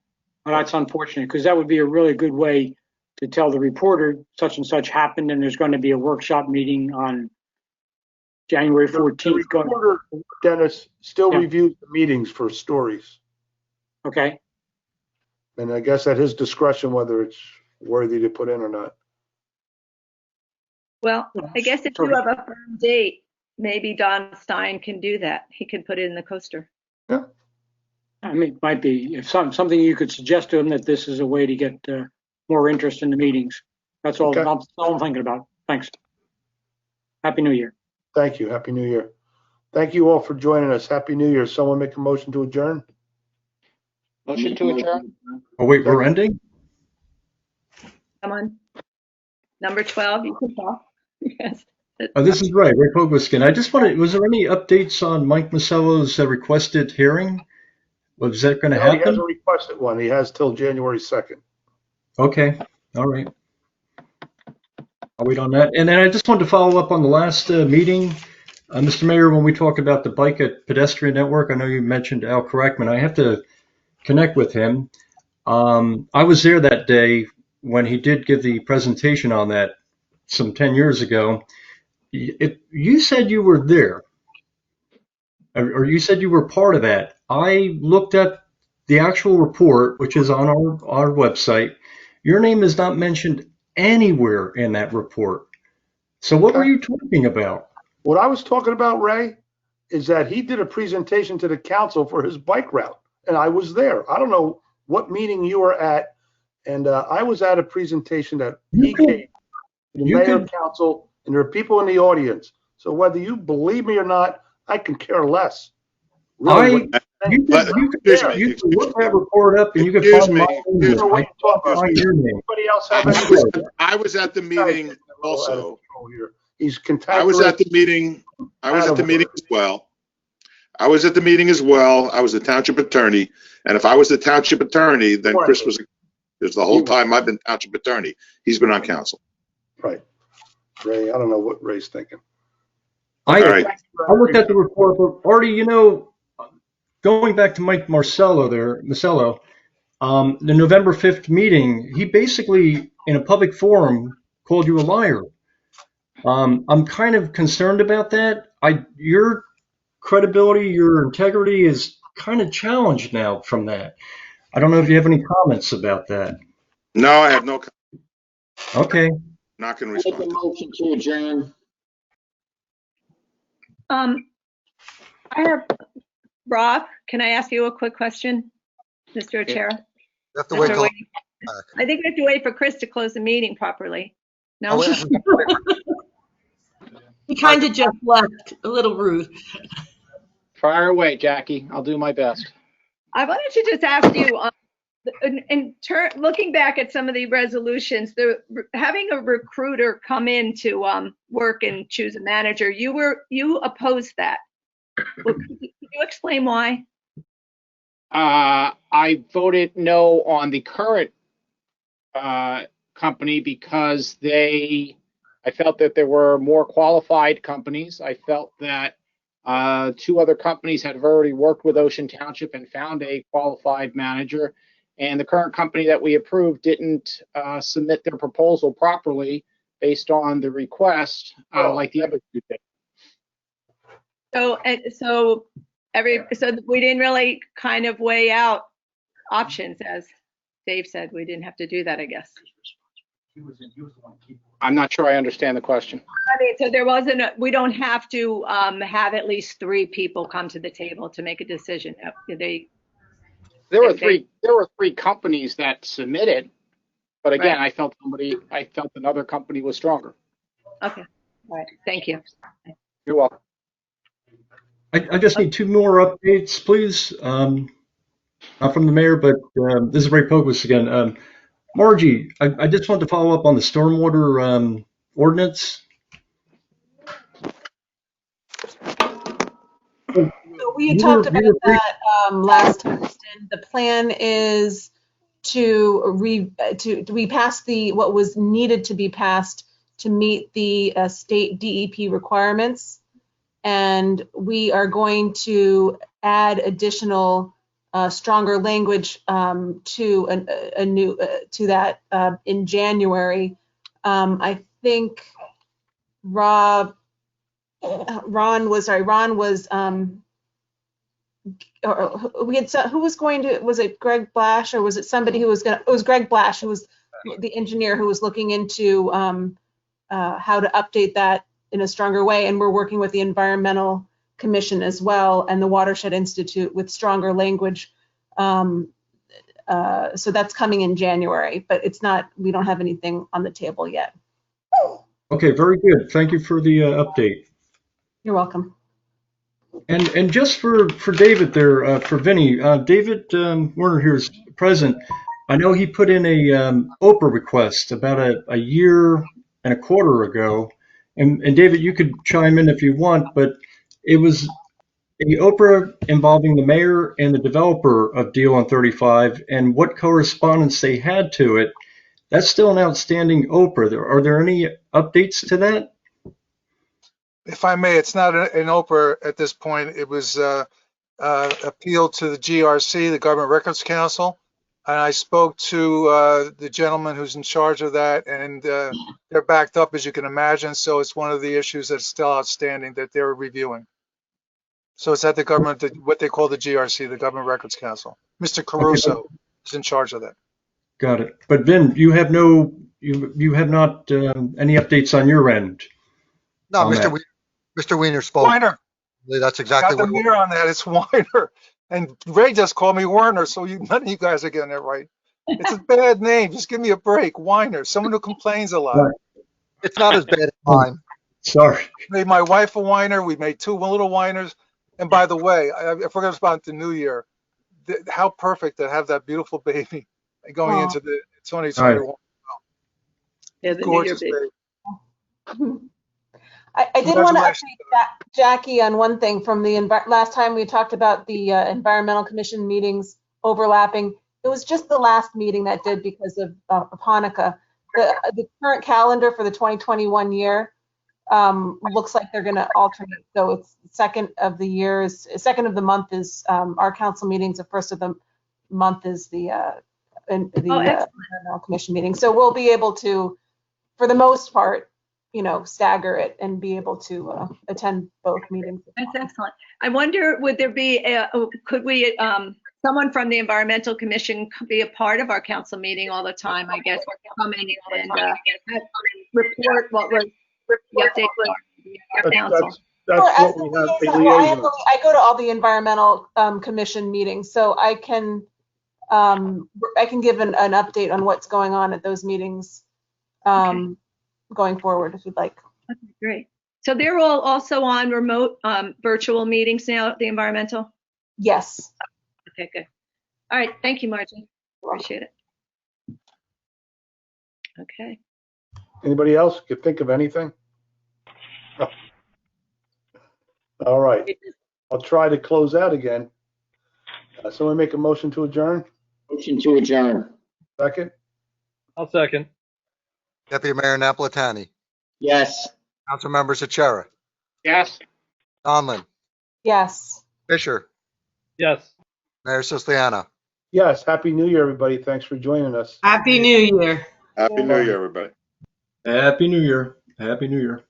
Well, that's unfortunate, because that would be a really good way to tell the reporter such and such happened, and there's going to be a workshop meeting on January 14th. The reporter, Dennis, still reviews the meetings for stories. Okay. And I guess at his discretion whether it's worthy to put in or not. Well, I guess if you have a firm date, maybe Don Stein can do that. He can put it in the coaster. Yeah. I mean, it might be if something you could suggest to him that this is a way to get more interest in the meetings. That's all, Okay. that's all I'm thinking about. Thanks. Happy New Year. Thank you. Happy New Year. Thank you all for joining us. Happy New Year. Someone make a motion to adjourn? Motion to adjourn? Oh, wait, we're ending? Come on. Number 12, you can talk. Yes. Oh, this is Ray Pogwiskin. I just wanted, was there any updates on Mike Masello's requested hearing? Was that going to No, he happen? hasn't requested one. He has till January 2nd. Okay, all right. I'll wait on that. And then I just wanted to follow up on the last meeting. Mr. Mayor, when we talked about the bike at pedestrian network, I know you mentioned Al Correctman. I have to connect with him. I was there that day when he did give the presentation on that some 10 years ago. You said you were there, or you said you were part of that. I looked at the actual report, which is on our website. Your name is not mentioned anywhere in that report. So what were you talking about? What I was talking about, Ray, is that he did a presentation to the council for his bike route, and I was there. I don't know what meeting you were at, and I was at a presentation that he gave to the mayor, council, and there are people in the audience. So whether you believe me or not, I can care less. Really, you can look that report up and you can find my name. Anybody else have any? I was at the meeting also. He's I was at the meeting. I was at the meeting as well. I was at the meeting as well. I was the township attorney, and if I was the township attorney, then Chris was. Because the whole time I've been township attorney, he's been on council. Right, Ray. I don't know what Ray's thinking. I looked at the report, but Artie, you know, going back to Mike Masello, the November 5th meeting, he basically, in a public forum, called you a liar. I'm kind of concerned about that. Your credibility, your integrity is kind of challenged now from that. I don't know if you have any comments about that. No, I have no. Okay. Not going to respond. Make a motion to adjourn. I have, Rob, can I ask you a quick question, Mr. Chair? You have to wait till. I think we have to wait for Chris to close the meeting properly. No? He kind of just left, a little rude. Fire away, Jackie. I'll do my best. I wanted to just ask you, looking back at some of the resolutions, having a recruiter come in to work and choose a manager, you opposed that. Well, could you explain why? I voted no on the current company because I felt that there were more qualified companies. I felt that 2 other companies had already worked with Ocean Township and found a qualified manager. And the current company that we approved didn't submit their proposal properly based on the request, like the other 2 did. So we didn't really kind of weigh out options, as Dave said. We didn't have to do that, I guess. He was the one keeping I'm not sure I understand the question. I mean, so there wasn't, we don't have to have at least 3 people come to the table to make a decision. There were They- three companies that submitted, but again, Right. I felt another company was stronger. Okay, all right, thank you. You're welcome. I just need 2 more updates, please. Not from the mayor, but this is Ray Pogos again. Margie, I just want to follow up on the stormwater ordinance. So we had talked about that last time. And the plan is we passed what was needed to be passed to meet the state DEP requirements, and we are going to add additional stronger language to a new to that in January. I think Ron was who was going to, was it Greg Blash or was it somebody who was going to, it was Greg Blash who was the engineer who was looking into how to update that in a stronger way. And we're working with the Environmental Commission as well and the Watershed Institute with stronger language. So that's coming in January, but it's not, we don't have anything on the table yet. Okay, very good. Thank you for the update. You're welcome. And just for David there, for Vinny, David Werner here is present. I know he put in a Oprah request about a year and a quarter ago. And David, you could chime in if you want, but it was a Oprah involving the mayor and the developer of Deal on 35 and what correspondence they had to it. That's still an outstanding Oprah. Are there any updates to that? If I may, it's not an Oprah at this point. It was appealed to the GRC, the Government Records Council, and I spoke to the gentleman who's in charge of that, and they're backed up, as you can imagine. So it's one of the issues that's still outstanding that they're reviewing. So it's at the government, what they call the GRC, the Government Records Council. Mr. Caruso is in charge of that. Got it. But Vin, you have not any updates on your end? No, Mr. Weiner spoke. Weiner. That's exactly Got the what. mirror on that. It's Weiner. And Ray just called me Werner, so none of you guys are getting it right. It's a bad name. Just give me a break. Weiner, someone who complains a lot. It's not as bad as mine. Sorry. Made my wife a whiner. We made 2 little whiners. And by the way, I forgot about the new year. How perfect to have that beautiful baby going into the 2021. Right. Yeah, the Gorgeous New Year baby. I did want to update Jackie on one thing from the last time we talked about the Environmental Commission meetings overlapping. It was just the last meeting that did because of Hanukkah. The current calendar for the 2021 year looks like they're going to alternate. So it's second of the month is our council meetings. The first of the month is the Environmental Commission meeting. So we'll be able to, for the most part, stagger it and be able to attend both meetings. That's excellent. I wonder, would there be, could we, someone from the Environmental Commission be a part of our council meeting all the time, I guess, come in and report what was the update for our council? That's what we have a liaison. I go to all the Environmental Commission meetings, so I can give an update on what's going on at those meetings. Going forward, if you'd like. Okay, great. So they're all also on remote virtual meetings now, the environmental? Yes. Okay, good. All right, thank you, Margie. Appreciate it. Okay. Anybody else could think of anything? No. All right. I'll try to close out again. Someone make a motion to adjourn? Motion to adjourn. Second? I'll second. Deputy Mayor Napolitani. Yes. Council members Achara. Yes. Donlin. Yes. Fisher. Yes. Mayor Siciliano. Yes. Happy New Year, everybody. Thanks for joining us. Happy New Year. Happy New Year, everybody. Happy New Year. Happy New Year.